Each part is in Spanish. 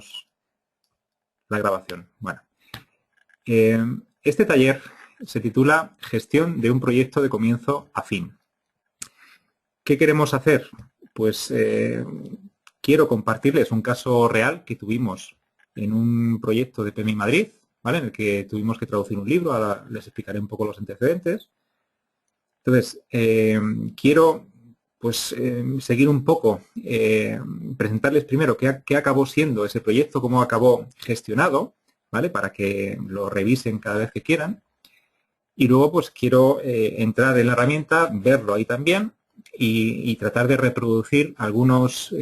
tenemos la grabación. Bueno, este taller se titula Gestión de un proyecto de comienzo a fin. ¿Qué queremos hacer? Pues quiero compartirles un caso real que tuvimos en un proyecto de PMI Madrid, ¿vale? En el que tuvimos que traducir un libro. Ahora les explicaré un poco los antecedentes. Entonces, quiero pues seguir un poco, presentarles primero qué acabó siendo ese proyecto, cómo acabó gestionado, ¿vale? Para que lo revisen cada vez que quieran. Y luego pues quiero entrar en la herramienta, verlo ahí también y tratar de reproducir algunos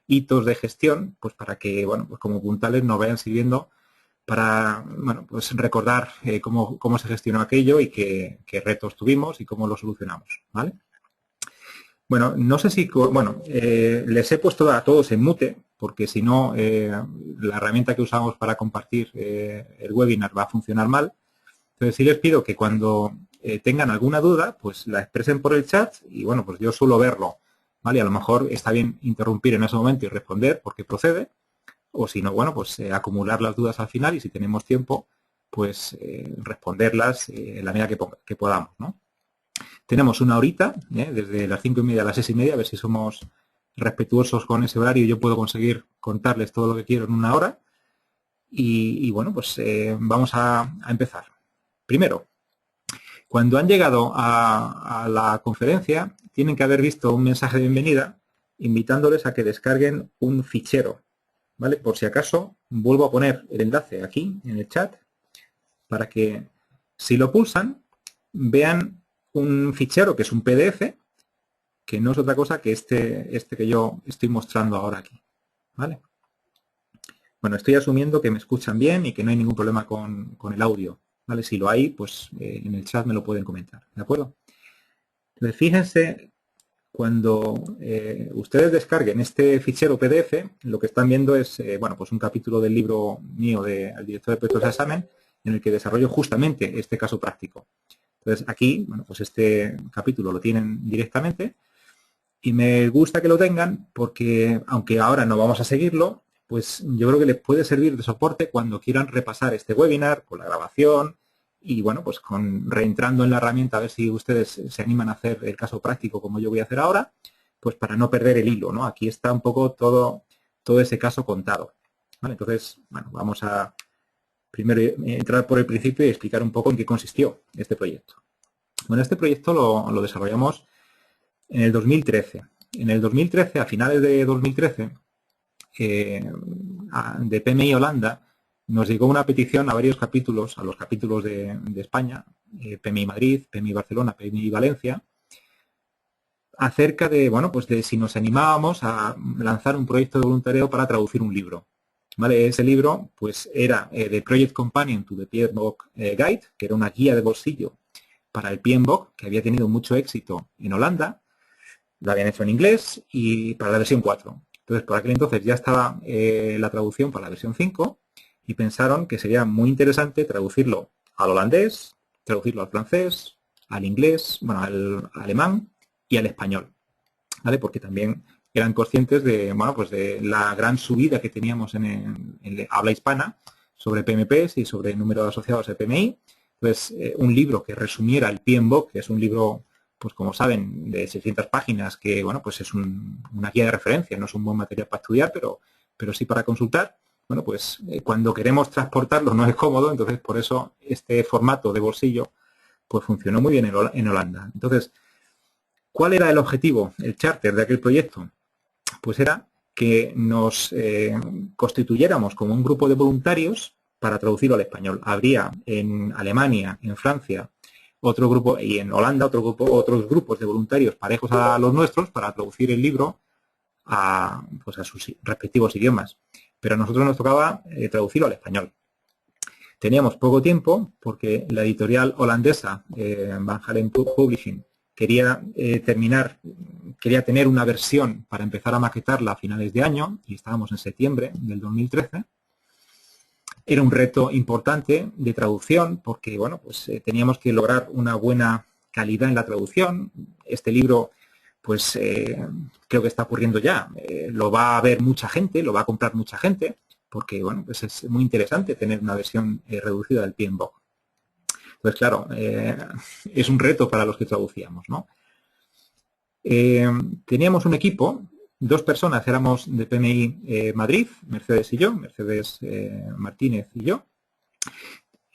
hitos de gestión, pues para que, bueno, pues como puntales nos vayan sirviendo para, bueno, pues recordar cómo se gestionó aquello y qué retos tuvimos y cómo lo solucionamos, ¿vale? Bueno, no sé si, bueno, les he puesto a todos en mute, porque si no, la herramienta que usamos para compartir el webinar va a funcionar mal. Entonces sí les pido que cuando tengan alguna duda, pues la expresen por el chat y, bueno, pues yo suelo verlo, ¿vale? A lo mejor está bien interrumpir en ese momento y responder porque procede, o si no, bueno, pues acumular las dudas al final y si tenemos tiempo, pues responderlas en la medida que podamos, ¿no? Tenemos una horita, desde las 5:30 a las 6:30, a ver si somos respetuosos con ese horario y yo puedo conseguir contarles todo lo que quiero en una hora. Y bueno, pues vamos a empezar. Primero, cuando han llegado a la conferencia, tienen que haber visto un mensaje de bienvenida invitándoles a que descarguen un fichero, ¿vale? Por si acaso, vuelvo a poner el enlace aquí en el chat para que, si lo pulsan, vean un fichero que es un PDF, que no es otra cosa que este que yo estoy mostrando ahora aquí, ¿vale? Bueno, estoy asumiendo que me escuchan bien y que no hay ningún problema con el audio, ¿vale? Si lo hay, pues en el chat me lo pueden comentar, ¿de acuerdo? Entonces, fíjense, cuando ustedes descarguen este fichero PDF, lo que están viendo es, bueno, pues un capítulo del libro mío del director de proyectos de examen, en el que desarrollo justamente este caso práctico. Entonces, aquí, bueno, pues este capítulo lo tienen directamente y me gusta que lo tengan porque, aunque ahora no vamos a seguirlo, pues yo creo que les puede servir de soporte cuando quieran repasar este webinar con la grabación y, bueno, pues reentrando en la herramienta a ver si ustedes se animan a hacer el caso práctico como yo voy a hacer ahora, pues para no perder el hilo, ¿no? Aquí está un poco todo ese caso contado, ¿vale? Entonces, bueno, vamos a primero entrar por el principio y explicar un poco en qué consistió este proyecto. Bueno, este proyecto lo desarrollamos en el 2013. En el 2013, a finales de 2013, de PMI Holanda, nos llegó una petición a varios capítulos, a los capítulos de España, PMI Madrid, PMI Barcelona, PMI Valencia, acerca de, bueno, pues de si nos animábamos a lanzar un proyecto de voluntariado para traducir un libro. ¿Vale? Ese libro pues era The Project Companion to the PMBOK Guide, que era una guía de bolsillo para el PMBOK, que había tenido mucho éxito en Holanda. Lo habían hecho en inglés y para la versión 4. Entonces, por aquel entonces ya estaba la traducción para la versión 5 y pensaron que sería muy interesante traducirlo al holandés, traducirlo al francés, al inglés, bueno, al alemán y al español, ¿vale? Porque también eran conscientes de, bueno, pues de la gran subida que teníamos en habla hispana sobre PMPs y sobre números asociados a PMI. Entonces, un libro que resumiera el PMBOK, que es un libro, pues como saben, de 600 páginas, que, bueno, pues es una guía de referencia, no es un buen material para estudiar, pero sí para consultar. Bueno, pues cuando queremos transportarlo no es cómodo, entonces por eso este formato de bolsillo pues funcionó muy bien en Holanda. Entonces, ¿cuál era el objetivo, el charter de aquel proyecto? Pues era que nos constituyéramos como un grupo de voluntarios para traducirlo al español. Habría en Alemania, en Francia, otro grupo, y en Holanda otros grupos de voluntarios parejos a los nuestros para traducir el libro a sus respectivos idiomas. Pero a nosotros nos tocaba traducirlo al español. Teníamos poco tiempo porque la editorial holandesa, Van Halen Publishing, quería tener una versión para empezar a maquetarla a finales de año y estábamos en septiembre del 2013. Era un reto importante de traducción porque, bueno, pues teníamos que lograr una buena calidad en la traducción. Este libro, pues creo que está ocurriendo ya. Lo va a ver mucha gente, lo va a comprar mucha gente, porque bueno, pues es muy interesante tener una versión reducida del PMBOK. Entonces, claro, es un reto para los que traducíamos, ¿no? Teníamos un equipo, 2 personas éramos de PMI Madrid, Mercedes y yo, Mercedes Martínez y yo.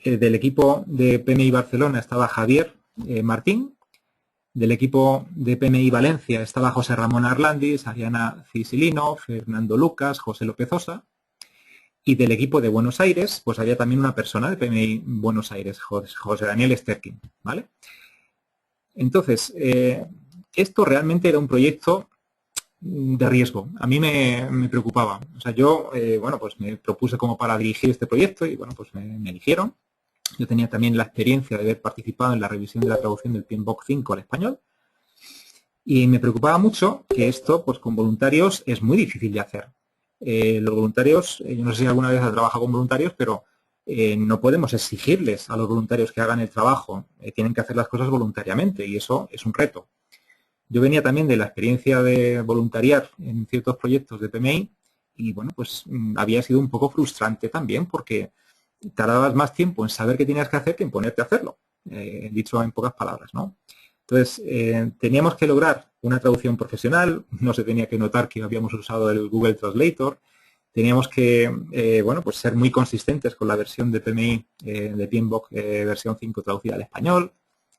Del equipo de PMI Barcelona estaba Javier Martín. Del equipo de PMI Valencia estaba José Ramón Arlandis, Ariana Cisilino, Fernando Lucas, José López Osa. Y del equipo de Buenos Aires, pues había también una persona de PMI Buenos Aires, José Daniel Sterkin, ¿vale? Entonces, esto realmente era un proyecto de riesgo. A mí me preocupaba. O sea, yo, bueno, pues me propuse como para dirigir este proyecto y, bueno, pues me eligieron. Yo tenía también la experiencia de haber participado en la revisión de la traducción del PMBOK 5 al español. Y me preocupaba mucho que esto, pues con voluntarios, es muy difícil de hacer. Los voluntarios, yo no sé si alguna vez has trabajado con voluntarios, pero no podemos exigirles a los voluntarios que hagan el trabajo. Tienen que hacer las cosas voluntariamente y eso es un reto. Yo venía también de la experiencia de voluntariar en ciertos proyectos de PMI y, bueno, pues había sido un poco frustrante también porque tardabas más tiempo en saber qué tenías que hacer que en ponerte a hacerlo, dicho en pocas palabras, ¿no? Entonces, teníamos que lograr una traducción profesional, no se tenía que notar que habíamos usado el Google Translator, teníamos que, bueno, pues ser muy consistentes con la versión de PMI, de PMBOK versión 5 traducida al español,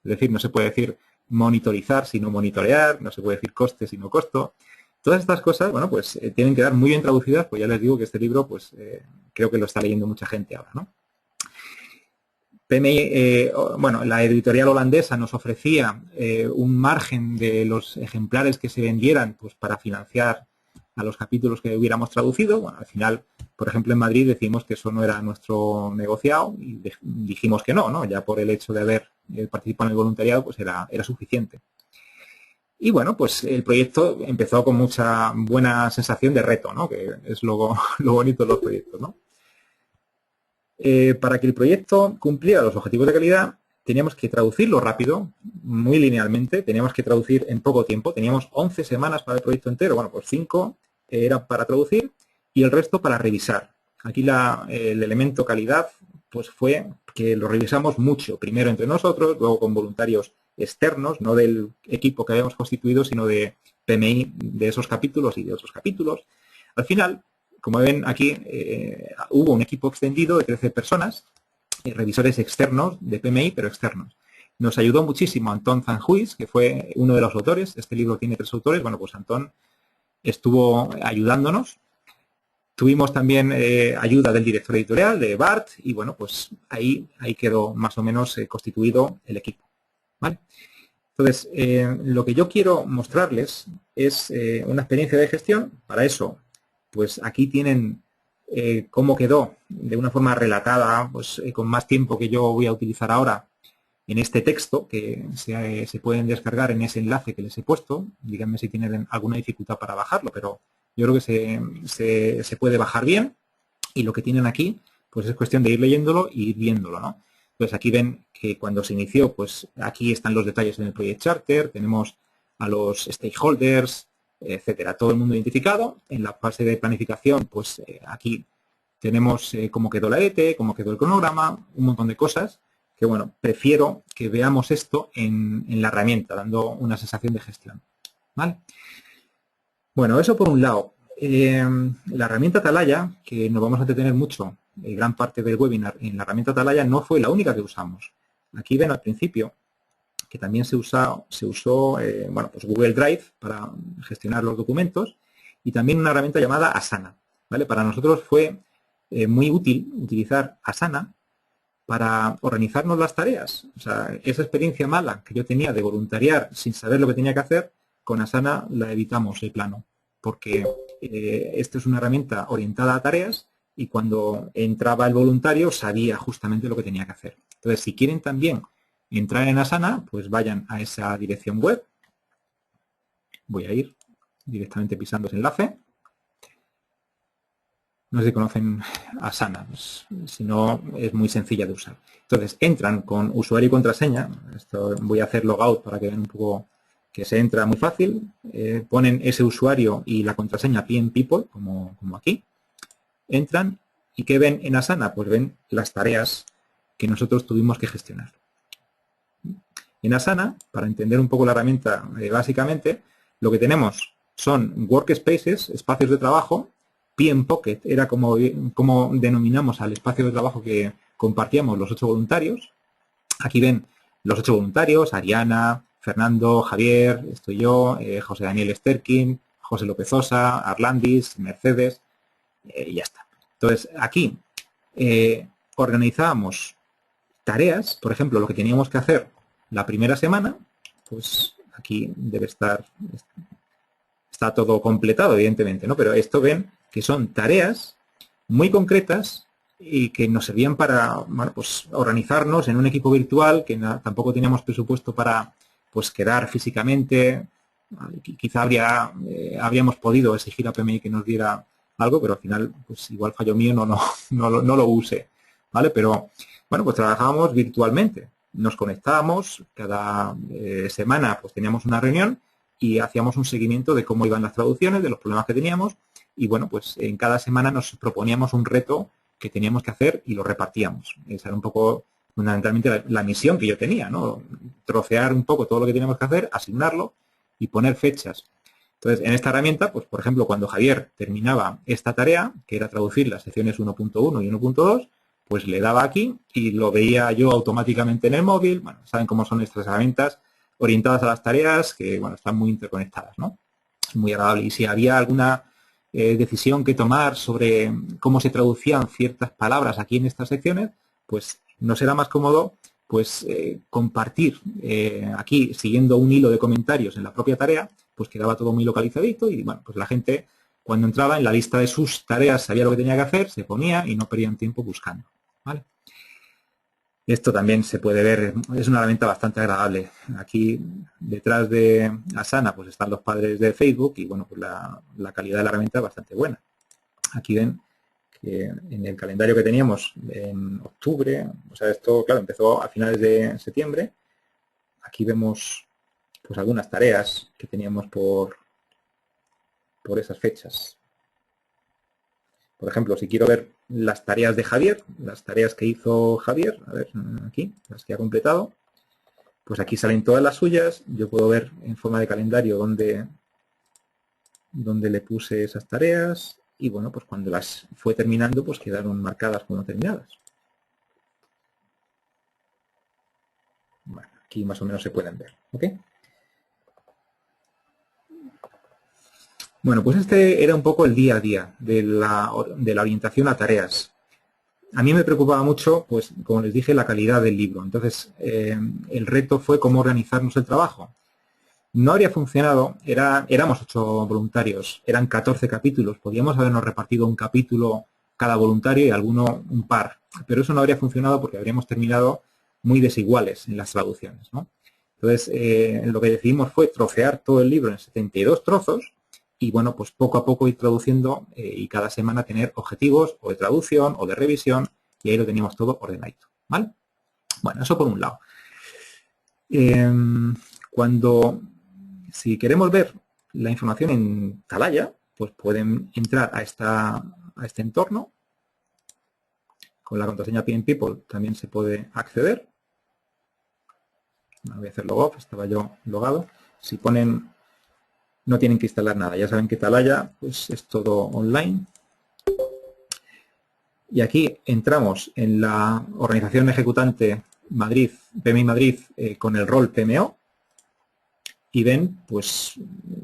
es decir, no se puede decir monitorizar sino monitorear, no se puede decir coste sino costo. Todas estas cosas, bueno, pues tienen que quedar muy bien traducidas, pues ya les digo que este libro, pues creo que lo está leyendo mucha gente ahora, ¿no? PMI, bueno, la editorial holandesa nos ofrecía un margen de los ejemplares que se vendieran pues para financiar a los capítulos que hubiéramos traducido. Bueno, al final, por ejemplo, en Madrid decimos que eso no era nuestro negociado y dijimos que no, ¿no? Ya por el hecho de haber participado en el voluntariado, pues era suficiente. Y bueno, pues el proyecto empezó con mucha buena sensación de reto, ¿no? Que es lo bonito de los proyectos, ¿no? Para que el proyecto cumpliera los objetivos de calidad, teníamos que traducirlo rápido, muy linealmente, teníamos que traducir en poco tiempo, teníamos 11 semanas para el proyecto entero, bueno, pues 5 eran para traducir y el resto para revisar. Aquí el elemento calidad pues fue que lo revisamos mucho, primero entre nosotros, luego con voluntarios externos, no del equipo que habíamos constituido, sino de PMI de esos capítulos y de otros capítulos. Al final, como ven aquí, hubo un equipo extendido de 13 personas, revisores externos de PMI, pero externos. Nos ayudó muchísimo Antón Zanjuis, que fue uno de los autores. Este libro tiene 3 autores. Bueno, pues Antón estuvo ayudándonos. Tuvimos también ayuda del director editorial, de Bart, y bueno, pues ahí quedó más o menos constituido el equipo, ¿vale? Entonces, lo que yo quiero mostrarles es una experiencia de gestión. Para eso, pues aquí tienen cómo quedó de una forma relatada, pues con más tiempo que yo voy a utilizar ahora en este texto, que se pueden descargar en ese enlace que les he puesto. Díganme si tienen alguna dificultad para bajarlo, pero yo creo que se puede bajar bien. Y lo que tienen aquí, pues es cuestión de ir leyéndolo y ir viéndolo, ¿no? Pues aquí ven que cuando se inició, pues aquí están los detalles en el Project Charter, tenemos a los stakeholders, etcétera, todo el mundo identificado. En la fase de planificación, pues aquí tenemos cómo quedó la ET, cómo quedó el cronograma, un montón de cosas que, bueno, prefiero que veamos esto en la herramienta, dando una sensación de gestión, ¿vale? Bueno, eso por un lado. La herramienta Atalaya, que nos vamos a entretener mucho, gran parte del webinar en la herramienta Atalaya, no fue la única que usamos. Aquí ven al principio que también se usó bueno, pues Google Drive para gestionar los documentos y también una herramienta llamada Asana, ¿vale? Para nosotros fue muy útil utilizar Asana para organizarnos las tareas. O sea, esa experiencia mala que yo tenía de voluntariar sin saber lo que tenía que hacer, con Asana la evitamos de plano, porque esto es una herramienta orientada a tareas y cuando entraba el voluntario sabía justamente lo que tenía que hacer. Entonces, si quieren también entrar en Asana, pues vayan a esa dirección web. Voy a ir directamente pisando ese enlace. No sé si conocen Asana, pues, si no es muy sencilla de usar. Entonces, entran con usuario y contraseña. Esto voy a hacer logout para que vean un poco que se entra muy fácil. Ponen ese usuario y la contraseña PMPeople, como aquí. Entran ¿Y qué ven en Asana? Pues ven las tareas que nosotros tuvimos que gestionar. En Asana, para entender un poco la herramienta básicamente, lo que tenemos son workspaces, espacios de trabajo. PM Pocket era como denominamos al espacio de trabajo que compartíamos los 8 voluntarios. Aquí ven los 8 voluntarios, Ariana, Fernando, Javier, estoy yo, José Daniel Sterkin, José López Osa, Arlandis, Mercedes, y ya está. Entonces, aquí organizábamos tareas, por ejemplo, lo que teníamos que hacer la primera semana, pues aquí debe estar, está todo completado, evidentemente, ¿no? Pero esto ven que son tareas muy concretas y que nos servían para, bueno, pues organizarnos en un equipo virtual, que tampoco teníamos presupuesto para, pues, quedar físicamente. Quizá habríamos podido exigir a PMI que nos diera algo, pero al final, pues igual fallo mío, no lo use, ¿vale? Pero, bueno, pues trabajábamos virtualmente. Nos conectábamos, cada semana pues teníamos una reunión y hacíamos un seguimiento de cómo iban las traducciones, de los problemas que teníamos, y bueno, pues en cada semana nos proponíamos un reto que teníamos que hacer y lo repartíamos. Esa era un poco, fundamentalmente, la misión que yo tenía, ¿no? Trocear un poco todo lo que teníamos que hacer, asignarlo y poner fechas. Entonces, en esta herramienta, pues por ejemplo, cuando Javier terminaba esta tarea, que era traducir las secciones 1.1 y 1.2, pues le daba aquí y lo veía yo automáticamente en el móvil. Bueno, saben cómo son estas herramientas orientadas a las tareas, que bueno, están muy interconectadas, ¿no? Es muy agradable. Y si había alguna decisión que tomar sobre cómo se traducían ciertas palabras aquí en estas secciones, pues nos era más cómodo pues compartir aquí, siguiendo un hilo de comentarios en la propia tarea, pues quedaba todo muy localizadito y bueno, pues la gente cuando entraba en la lista de sus tareas sabía lo que tenía que hacer, se ponía y no perdían tiempo buscando, ¿vale? Esto también se puede ver, es una herramienta bastante agradable. Aquí detrás de Asana pues están los padres de Facebook y bueno, pues la calidad de la herramienta es bastante buena. Aquí ven que en el calendario que teníamos en octubre, o sea, esto claro, empezó a finales de septiembre. Aquí vemos pues algunas tareas que teníamos por esas fechas. Por ejemplo, si quiero ver las tareas de Javier, las tareas que hizo Javier, a ver, aquí, las que ha completado, pues aquí salen todas las suyas. Yo puedo ver en forma de calendario dónde le puse esas tareas y bueno, pues cuando las fue terminando, pues quedaron marcadas como terminadas. Bueno, aquí más o menos se pueden ver, ¿ok? Bueno, pues este era un poco el día a día de la orientación a tareas. A mí me preocupaba mucho, pues, como les dije, la calidad del libro. Entonces, el reto fue cómo organizarnos el trabajo. No habría funcionado, éramos 8 voluntarios, eran 14 capítulos, podíamos habernos repartido un capítulo cada voluntario y alguno un par, pero eso no habría funcionado porque habríamos terminado muy desiguales en las traducciones, ¿no? Entonces, lo que decidimos fue trocear todo el libro en 72 trozos y, bueno, pues poco a poco ir traduciendo y cada semana tener objetivos o de traducción o de revisión y ahí lo teníamos todo ordenadito, ¿vale? Bueno, eso por un lado. Si queremos ver la información en Talaya, pues pueden entrar a este entorno. Con la contraseña PM People también se puede acceder. Voy a hacer logoff, estaba yo logado. Si ponen, no tienen que instalar nada. Ya saben que Talaya pues, es todo online. Y aquí entramos en la organización ejecutante Madrid, PMI Madrid, con el rol PMO. Y ven pues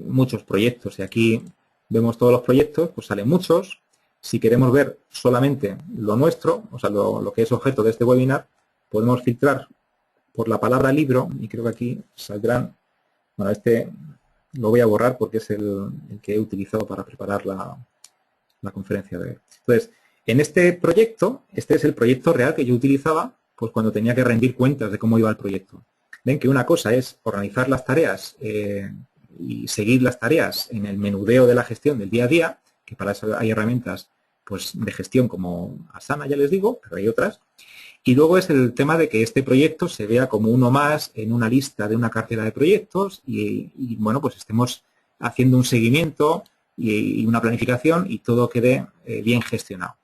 muchos proyectos y aquí vemos todos los proyectos, pues salen muchos. Si queremos ver solamente lo nuestro, o sea, lo que es objeto de este webinar, podemos filtrar por la palabra libro y creo que aquí saldrán, bueno, este lo voy a borrar porque es el que he utilizado para preparar la conferencia de hoy. Entonces, en este proyecto, este es el proyecto real que yo utilizaba pues cuando tenía que rendir cuentas de cómo iba el proyecto. Ven que una cosa es organizar las tareas y seguir las tareas en el menudeo de la gestión del día a día, que para eso hay herramientas pues, de gestión como Asana, ya les digo, pero hay otras. Y luego es el tema de que este proyecto se vea como uno más en una lista de una cartera de proyectos y bueno, pues estemos haciendo un seguimiento y una planificación y todo quede bien gestionado.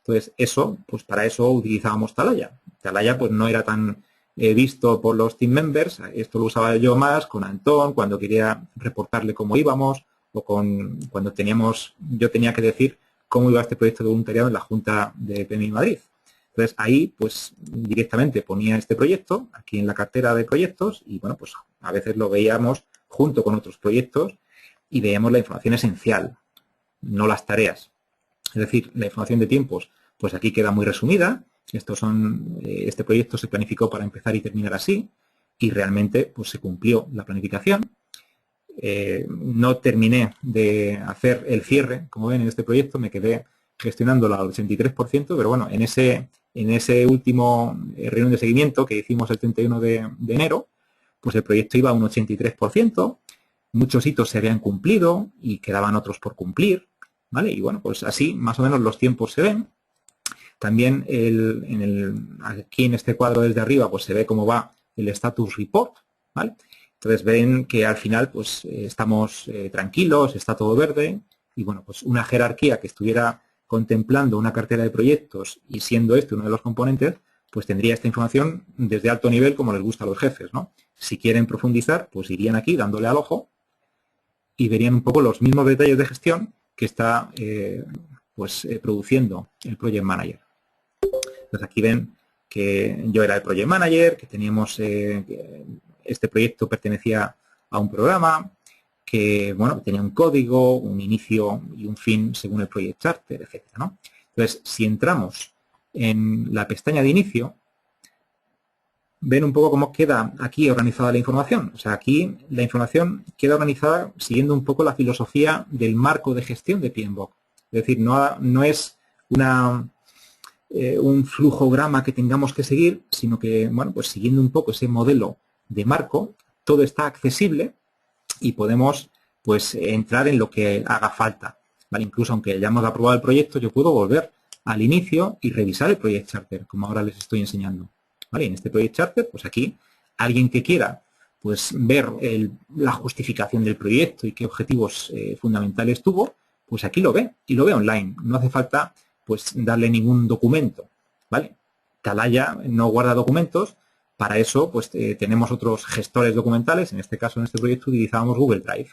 Entonces, eso, pues para eso utilizábamos Talaya. Talaya pues no era tan visto por los team members, esto lo usaba yo más con Antón cuando quería reportarle cómo íbamos o cuando yo tenía que decir cómo iba este proyecto de voluntariado en la Junta de PMI Madrid. Entonces ahí pues directamente ponía este proyecto aquí en la cartera de proyectos y bueno, pues a veces lo veíamos junto con otros proyectos y veíamos la información esencial, no las tareas. Es decir, la información de tiempos, pues aquí queda muy resumida. Este proyecto se planificó para empezar y terminar así y realmente pues se cumplió la planificación. No terminé de hacer el cierre, como ven en este proyecto, me quedé gestionándolo al 83%, pero bueno, en ese último reunión de seguimiento que hicimos el 31 de enero, pues el proyecto iba a un 83%, muchos hitos se habían cumplido y quedaban otros por cumplir, ¿vale? Y bueno, pues así más o menos los tiempos se ven. También aquí en este cuadro desde arriba pues se ve cómo va el status report, ¿vale? Entonces ven que al final pues estamos tranquilos, está todo verde y bueno, pues una jerarquía que estuviera contemplando una cartera de proyectos y siendo este uno de los componentes, pues tendría esta información desde alto nivel como les gusta a los jefes, ¿no? Si quieren profundizar, pues irían aquí dándole al ojo y verían un poco los mismos detalles de gestión que está produciendo el Project Manager. Entonces aquí ven que yo era el Project Manager, que teníamos este proyecto pertenecía a un programa, que bueno, tenía un código, un inicio y un fin según el Project Charter, etcétera, ¿no? Entonces, si entramos en la pestaña de inicio, ven un poco cómo queda aquí organizada la información. O sea, aquí la información queda organizada siguiendo un poco la filosofía del marco de gestión de PMBOK. Es decir, no es un flujograma que tengamos que seguir, sino que, bueno, pues siguiendo un poco ese modelo de marco, todo está accesible y podemos, pues, entrar en lo que haga falta, ¿vale? Incluso aunque hayamos aprobado el proyecto, yo puedo volver al inicio y revisar el Project Charter, como ahora les estoy enseñando, ¿vale? En este Project Charter, pues aquí, alguien que quiera, pues, ver la justificación del proyecto y qué objetivos fundamentales tuvo, pues aquí lo ve y lo ve online. No hace falta pues darle ningún documento, ¿vale? Talaya no guarda documentos, para eso pues tenemos otros gestores documentales, en este caso en este proyecto utilizábamos Google Drive.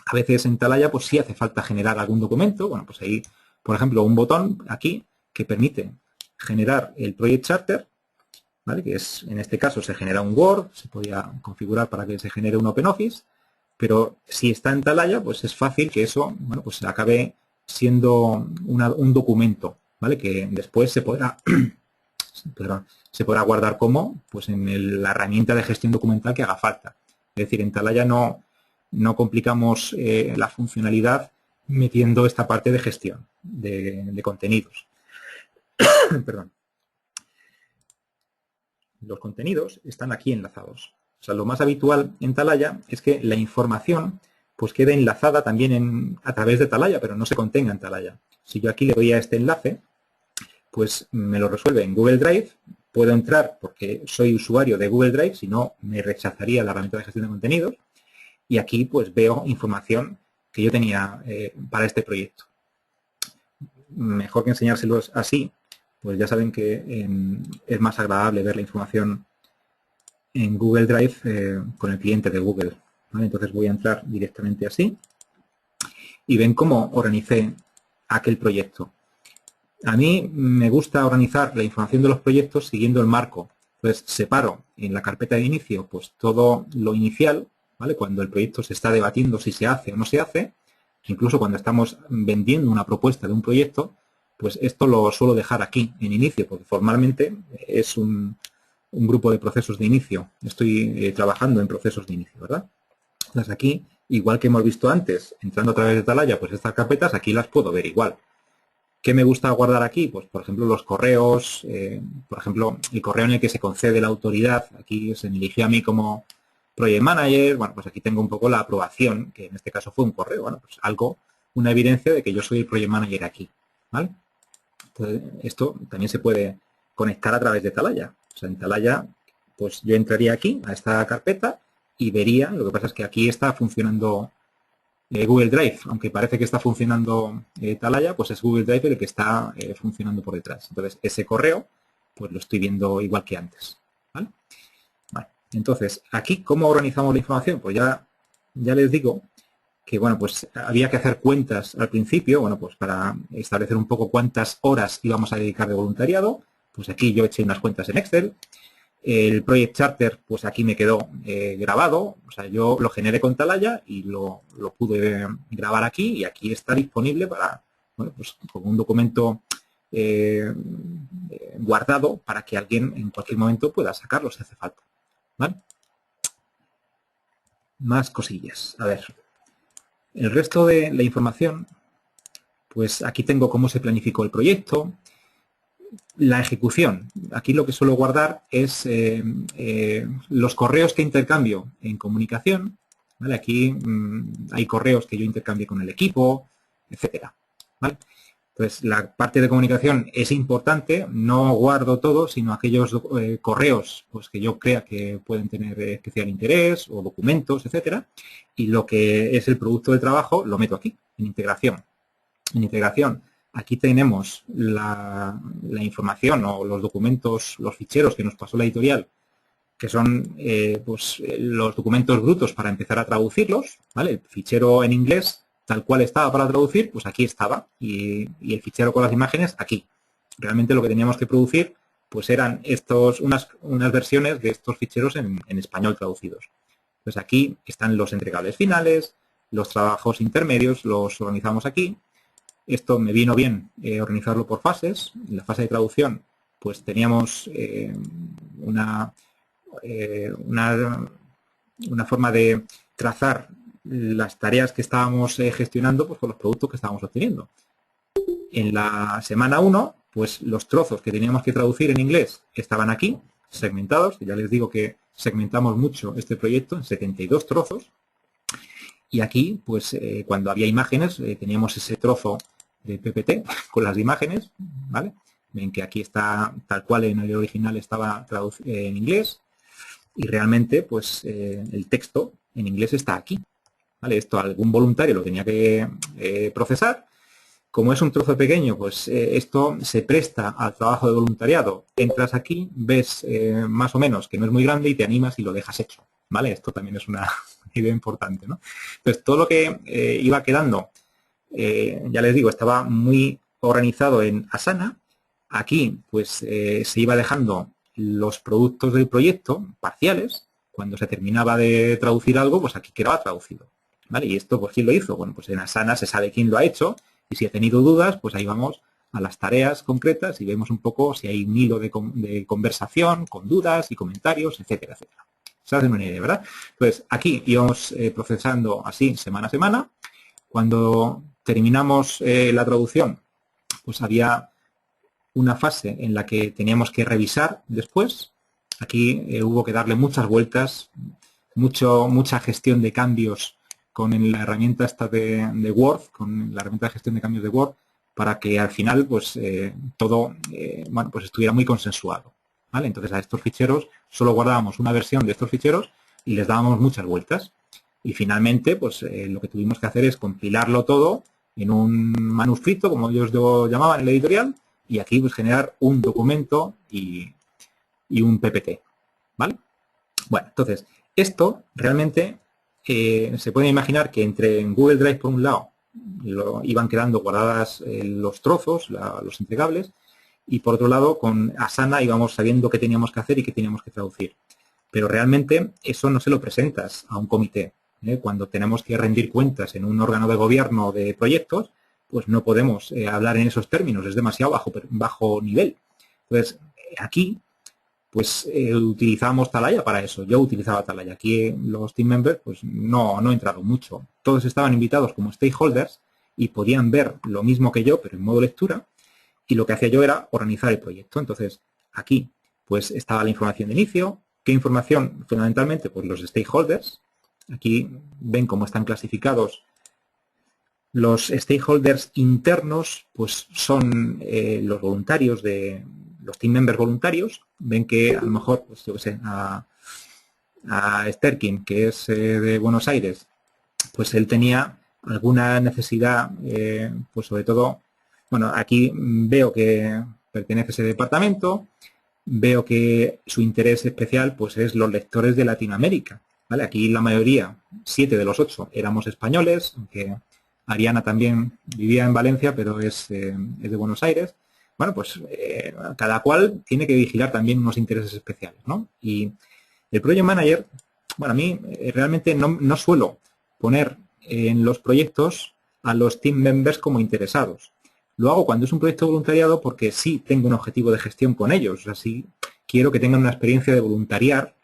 A veces en Talaya pues sí hace falta generar algún documento, bueno pues ahí por ejemplo un botón aquí que permite generar el Project Charter, ¿vale? Que es, en este caso se genera un Word, se podía configurar para que se genere un OpenOffice, pero si está en Talaya pues es fácil que eso, bueno, pues acabe siendo un documento, ¿vale? Que después se podrá guardar como pues en la herramienta de gestión documental que haga falta. Es decir, en Talaya no complicamos la funcionalidad metiendo esta parte de gestión de contenidos. Perdón. Los contenidos están aquí enlazados. O sea, lo más habitual en Talaya es que la información pues quede enlazada también a través de Talaya, pero no se contenga en Talaya. Si yo aquí le doy a este enlace, pues me lo resuelve en Google Drive. Puedo entrar porque soy usuario de Google Drive, si no me rechazaría la herramienta de gestión de contenidos. Y aquí pues veo información que yo tenía para este proyecto. Mejor que enseñárselos así, pues ya saben que es más agradable ver la información en Google Drive con el cliente de Google, ¿vale? Entonces voy a entrar directamente así y ven cómo organicé aquel proyecto. A mí me gusta organizar la información de los proyectos siguiendo el marco. Entonces separo en la carpeta de inicio pues todo lo inicial, ¿vale? Cuando el proyecto se está debatiendo si se hace o no se hace, incluso cuando estamos vendiendo una propuesta de un proyecto, pues esto lo suelo dejar aquí en inicio, porque formalmente es un grupo de procesos de inicio. Estoy trabajando en procesos de inicio, ¿verdad? Entonces aquí, igual que hemos visto antes, entrando a través de Talaya, pues estas carpetas aquí las puedo ver igual. ¿Qué me gusta guardar aquí? Pues, por ejemplo, los correos, por ejemplo, el correo en el que se concede la autoridad, aquí se me eligió a mí como Project Manager, bueno, pues aquí tengo un poco la aprobación, que en este caso fue un correo, bueno, pues algo, una evidencia de que yo soy el Project Manager aquí, ¿vale? Entonces, esto también se puede conectar a través de Talaya. O sea, en Talaya, pues yo entraría aquí, a esta carpeta, y vería, lo que pasa es que aquí está funcionando Google Drive, aunque parece que está funcionando Atalaya, pues es Google Drive el que está funcionando por detrás. Entonces, ese correo, pues lo estoy viendo igual que antes. ¿Vale? Vale. Entonces, aquí, ¿cómo organizamos la información? Pues ya les digo que, bueno, pues había que hacer cuentas al principio, bueno, pues para establecer un poco cuántas horas íbamos a dedicar de voluntariado. Pues aquí yo eché unas cuentas en Excel. El Project Charter, pues aquí me quedó grabado, o sea, yo lo generé con Atalaya y lo pude grabar aquí y aquí está disponible para, bueno, pues como un documento guardado para que alguien en cualquier momento pueda sacarlo si hace falta. ¿Vale? Más cosillas. A ver, el resto de la información, pues aquí tengo cómo se planificó el proyecto, la ejecución. Aquí lo que suelo guardar es los correos que intercambio en comunicación. ¿Vale? Aquí hay correos que yo intercambio con el equipo, etcétera. ¿Vale? Entonces, la parte de comunicación es importante. No guardo todo, sino aquellos correos pues, que yo crea que pueden tener especial interés o documentos, etcétera. Y lo que es el producto de trabajo lo meto aquí, en integración. En integración, aquí tenemos la información o los documentos, los ficheros que nos pasó la editorial, que son pues, los documentos brutos para empezar a traducirlos, ¿vale? El fichero en inglés, tal cual estaba para traducir, pues aquí estaba, y el fichero con las imágenes aquí. Realmente lo que teníamos que producir pues eran unas versiones de estos ficheros en español traducidos. Pues aquí están los entregables finales, los trabajos intermedios, los organizamos aquí. Esto me vino bien organizarlo por fases. En la fase de traducción, pues teníamos una forma de trazar las tareas que estábamos gestionando pues, con los productos que estábamos obteniendo. En la semana 1, pues los trozos que teníamos que traducir en inglés estaban aquí, segmentados. Ya les digo que segmentamos mucho este proyecto en 72 trozos. Y aquí, pues cuando había imágenes, teníamos ese trozo de PPT con las imágenes, ¿vale? Ven que aquí está tal cual en el original estaba traducido en inglés y realmente pues el texto en inglés está aquí, ¿vale? Esto algún voluntario lo tenía que procesar. Como es un trozo pequeño, pues esto se presta al trabajo de voluntariado. Entras aquí, ves más o menos que no es muy grande y te animas y lo dejas hecho, ¿vale? Esto también es una idea importante, ¿no? Entonces, todo lo que iba quedando, ya les digo, estaba muy organizado en Asana. Aquí, pues, se iba dejando los productos del proyecto parciales. Cuando se terminaba de traducir algo, pues aquí quedaba traducido, ¿vale? Y esto, pues, ¿quién lo hizo? Bueno, pues en Asana se sabe quién lo ha hecho. Y si he tenido dudas, pues ahí vamos a las tareas concretas y vemos un poco si hay un hilo de conversación con dudas y comentarios, etcétera, etcétera. Se hacen una idea, ¿verdad? Entonces, aquí íbamos procesando así semana a semana. Cuando terminamos la traducción, pues había una fase en la que teníamos que revisar después. Aquí hubo que darle muchas vueltas, mucha gestión de cambios con la herramienta esta de Word, con la herramienta de gestión de cambios de Word, para que al final pues todo bueno, pues estuviera muy consensuado. ¿Vale? Entonces a estos ficheros solo guardábamos una versión de estos ficheros y les dábamos muchas vueltas. Y finalmente pues lo que tuvimos que hacer es compilarlo todo en un manuscrito, como ellos lo llamaban en la editorial, y aquí pues generar un documento y un PPT. ¿Vale? Bueno, entonces, esto realmente se puede imaginar que entre en Google Drive por un lado iban quedando guardadas los trozos, los entregables, y por otro lado con Asana íbamos sabiendo qué teníamos que hacer y qué teníamos que traducir. Pero realmente eso no se lo presentas a un comité. Cuando tenemos que rendir cuentas en un órgano de gobierno de proyectos, pues no podemos hablar en esos términos, es demasiado bajo nivel. Entonces, aquí pues utilizamos Atalaya para eso. Yo utilizaba Atalaya. Aquí los team members pues no entraron mucho. Todos estaban invitados como stakeholders y podían ver lo mismo que yo, pero en modo lectura. Y lo que hacía yo era organizar el proyecto. Entonces, aquí pues estaba la información de inicio. ¿Qué información? Fundamentalmente, pues los stakeholders. Aquí ven cómo están clasificados. Los stakeholders internos pues son los voluntarios los team members voluntarios. Ven que a lo mejor, pues yo qué sé, a Sterkin, que es de Buenos Aires, pues él tenía alguna necesidad, pues sobre todo, bueno, aquí veo que pertenece a ese departamento, veo que su interés especial pues es los lectores de Latinoamérica, ¿vale? Aquí la mayoría, 7 de los 8, éramos españoles, aunque Ariana también vivía en Valencia, pero es de Buenos Aires. Bueno, pues cada cual tiene que vigilar también unos intereses especiales, ¿no? Y el Project Manager, bueno, a mí realmente no suelo poner en los proyectos a los team members como interesados. Lo hago cuando es un proyecto de voluntariado porque sí tengo un objetivo de gestión con ellos. O sea, sí quiero que tengan una experiencia de voluntariar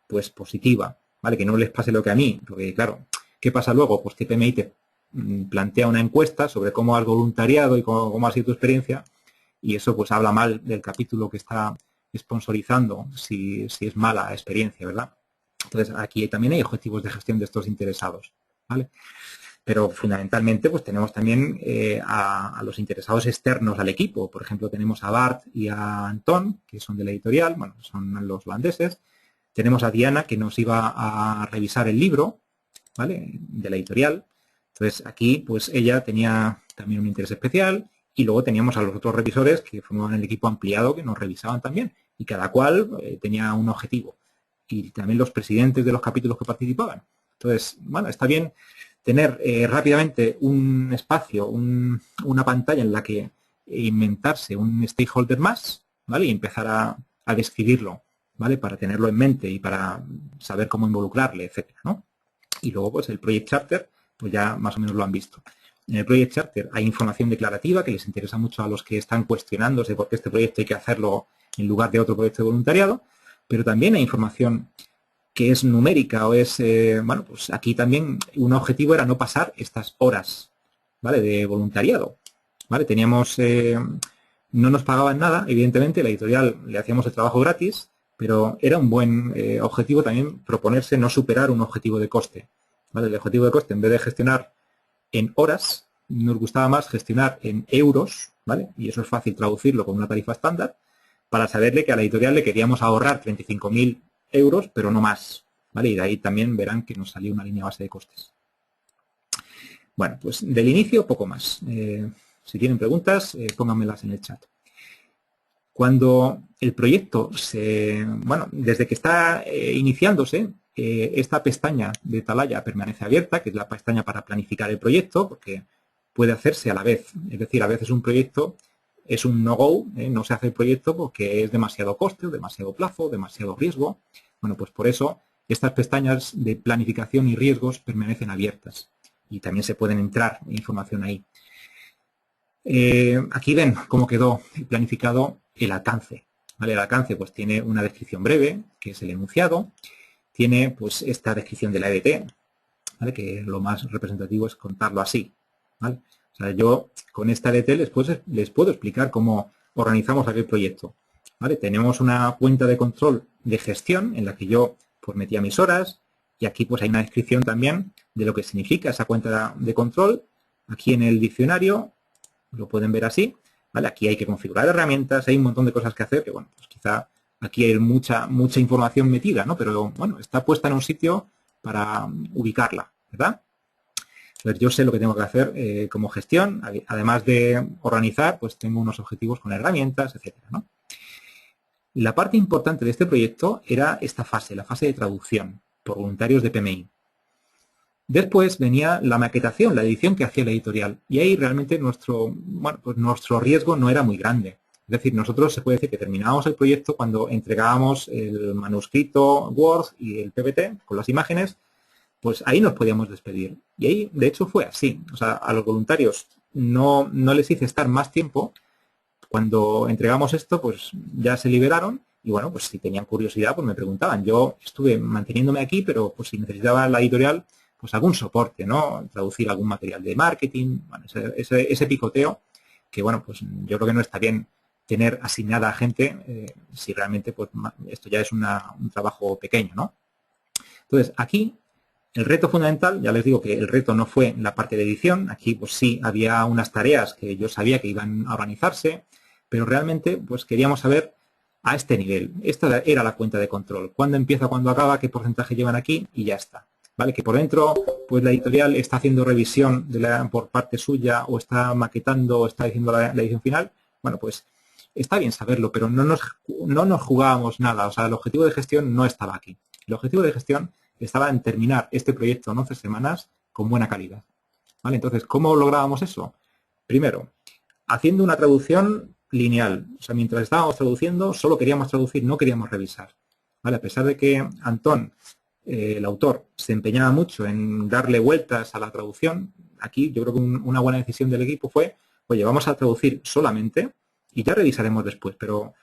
pues positiva, ¿vale? Que no les pase lo que a mí. Porque, claro, ¿qué pasa luego? Pues que PMI te plantea una encuesta sobre cómo has voluntariado y cómo ha sido tu experiencia, y eso pues habla mal del capítulo que está sponsorizando si es mala experiencia, ¿verdad? Entonces aquí también hay objetivos de gestión de estos interesados, ¿vale? Pero fundamentalmente pues tenemos también a los interesados externos al equipo. Por ejemplo, tenemos a Bart y a Anton, que son de la editorial, bueno, son los holandeses. Tenemos a Diana, que nos iba a revisar el libro, ¿vale? De la editorial. Entonces aquí pues ella tenía también un interés especial, y luego teníamos a los otros revisores que formaban el equipo ampliado que nos revisaban también, y cada cual tenía un objetivo, y también los presidentes de los capítulos que participaban. Entonces, bueno, está bien tener rápidamente un espacio, una pantalla en la que inventarse un stakeholder más, ¿vale? Y empezar a describirlo, ¿vale? Para tenerlo en mente y para saber cómo involucrarle, etcétera, ¿no? Y luego, pues el Project Charter, pues ya más o menos lo han visto. En el Project Charter hay información declarativa que les interesa mucho a los que están cuestionándose por qué este proyecto hay que hacerlo en lugar de otro proyecto de voluntariado, pero también hay información que es numérica o es, bueno, pues aquí también un objetivo era no pasar estas horas, ¿vale? De voluntariado, ¿vale? Teníamos, no nos pagaban nada, evidentemente, la editorial le hacíamos el trabajo gratis, pero era un buen objetivo también proponerse no superar un objetivo de coste, ¿vale? El objetivo de coste, en vez de gestionar en horas, nos gustaba más gestionar en euros, ¿vale? Y eso es fácil traducirlo con una tarifa estándar, para saberle que a la editorial le queríamos ahorrar 35.000 euros, pero no más, ¿vale? Y de ahí también verán que nos salió una línea base de costes. Bueno, pues del inicio poco más. Si tienen preguntas, pónganmelas en el chat. Cuando el proyecto bueno, desde que está iniciándose, esta pestaña de Atalaya permanece abierta, que es la pestaña para planificar el proyecto, porque puede hacerse a la vez. Es decir, a veces un proyecto es un no-go, no se hace el proyecto porque es demasiado coste, o demasiado plazo, demasiado riesgo. Bueno, pues por eso estas pestañas de planificación y riesgos permanecen abiertas y también se pueden entrar información ahí. Aquí ven cómo quedó planificado el alcance, ¿vale? El alcance pues tiene una descripción breve, que es el enunciado, tiene pues esta descripción de la EDT, ¿vale? Que lo más representativo es contarlo así, ¿vale? O sea, yo con esta EDT les puedo explicar cómo organizamos aquel proyecto, ¿vale? Tenemos una cuenta de control de gestión en la que yo pues metía mis horas, y aquí pues hay una descripción también de lo que significa esa cuenta de control. Aquí en el diccionario lo pueden ver así, ¿vale? Aquí hay que configurar herramientas, hay un montón de cosas que hacer, que bueno, pues quizá aquí hay mucha información metida, ¿no? Pero bueno, está puesta en un sitio para ubicarla, ¿verdad? Entonces yo sé lo que tengo que hacer como gestión, además de organizar, pues tengo unos objetivos con herramientas, etcétera, ¿no? La parte importante de este proyecto era esta fase, la fase de traducción por voluntarios de PMI. Después venía la maquetación, la edición que hacía la editorial, y ahí realmente nuestro riesgo no era muy grande. Es decir, nosotros se puede decir que terminábamos el proyecto cuando entregábamos el manuscrito Word y el PPT con las imágenes, pues ahí nos podíamos despedir. Y ahí, de hecho, fue así. O sea, a los voluntarios no les hice estar más tiempo. Cuando entregamos esto, pues ya se liberaron, y bueno, pues si tenían curiosidad, pues me preguntaban. Yo estuve manteniéndome aquí, pero pues si necesitaba la editorial, pues algún soporte, ¿no? Traducir algún material de marketing, bueno, ese picoteo, que bueno, pues yo creo que no está bien tener asignada a gente si realmente pues esto ya es un trabajo pequeño, ¿no? Entonces, aquí el reto fundamental, ya les digo que el reto no fue la parte de edición, aquí pues sí había unas tareas que yo sabía que iban a organizarse, pero realmente pues queríamos saber a este nivel. Esta era la cuenta de control. ¿Cuándo empieza, cuándo acaba, qué porcentaje llevan aquí? Y ya está. ¿vale? Que por dentro, pues la editorial está haciendo revisión por parte suya o está maquetando o está diciendo la edición final. Bueno, pues está bien saberlo, pero no nos jugábamos nada. O sea, el objetivo de gestión no estaba aquí. El objetivo de gestión estaba en terminar este proyecto en 11 semanas con buena calidad. ¿Vale? Entonces, ¿cómo lográbamos eso? Primero, haciendo una traducción lineal. O sea, mientras estábamos traduciendo, solo queríamos traducir, no queríamos revisar. ¿Vale? A pesar de que Antón, el autor, se empeñaba mucho en darle vueltas a la traducción, aquí yo creo que una buena decisión del equipo fue, oye, vamos a traducir solamente y ya revisaremos después, pero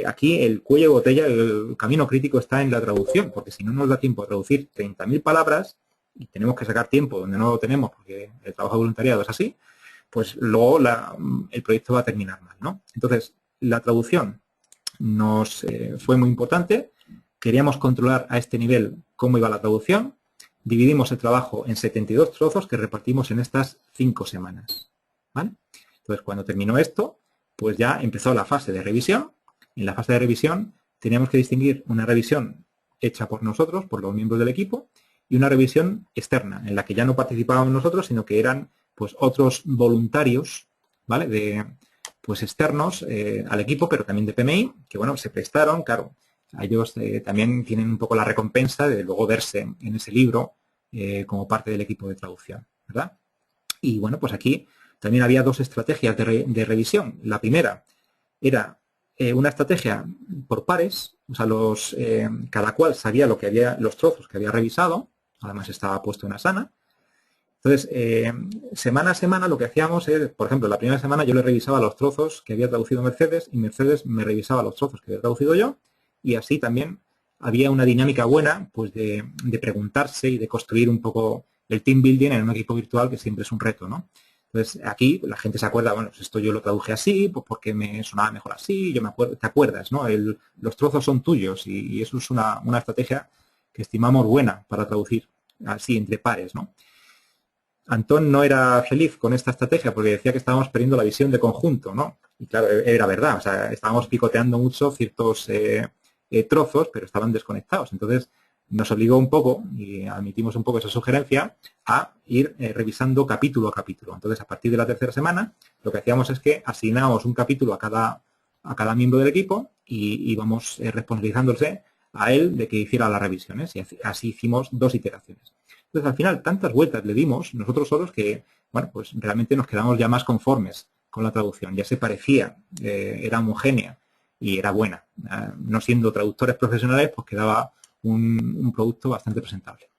aquí el cuello de botella, el camino crítico está en la traducción, porque si no nos da tiempo a traducir 30.000 palabras y tenemos que sacar tiempo donde no lo tenemos, porque el trabajo de voluntariado es así, pues luego el proyecto va a terminar mal, ¿no? Entonces, la traducción nos fue muy importante. Queríamos controlar a este nivel cómo iba la traducción. Dividimos el trabajo en 72 trozos que repartimos en estas 5 semanas, ¿vale? Entonces, cuando terminó esto, pues ya empezó la fase de revisión. En la fase de revisión teníamos que distinguir una revisión hecha por nosotros, por los miembros del equipo, y una revisión externa, en la que ya no participábamos nosotros, sino que eran pues otros voluntarios, ¿vale? Pues externos al equipo, pero también de PMI, que bueno, se prestaron, claro, a ellos también tienen un poco la recompensa de luego verse en ese libro como parte del equipo de traducción, ¿verdad? Y bueno, pues aquí también había dos estrategias de revisión. La primera era una estrategia por pares, o sea, cada cual sabía lo que los trozos que había revisado, además estaba puesto en Asana. Entonces, semana a semana lo que hacíamos es, por ejemplo, la primera semana yo le revisaba los trozos que había traducido Mercedes y Mercedes me revisaba los trozos que había traducido yo, y así también había una dinámica buena pues de preguntarse y de construir un poco el team building en un equipo virtual, que siempre es un reto, ¿no? Entonces, aquí la gente se acuerda, bueno, pues esto yo lo traduje así, pues porque me sonaba mejor así, yo me acuerdo, te acuerdas, ¿no? Los trozos son tuyos y eso es una estrategia que estimamos buena para traducir así entre pares, ¿no? Antón no era feliz con esta estrategia porque decía que estábamos perdiendo la visión de conjunto, ¿no? Y claro, era verdad, o sea, estábamos picoteando mucho ciertos trozos, pero estaban desconectados. Entonces, nos obligó un poco, y admitimos un poco esa sugerencia, a ir revisando capítulo a capítulo. Entonces, a partir de la tercera semana, lo que hacíamos es que asignábamos un capítulo a cada miembro del equipo y íbamos responsabilizándose a él de que hiciera las revisiones. Y así hicimos 2 iteraciones. Entonces, al final, tantas vueltas le dimos nosotros solos que, bueno, pues realmente nos quedamos ya más conformes con la traducción. Ya se parecía, era homogénea y era buena. No siendo traductores profesionales, pues quedaba un producto bastante presentable.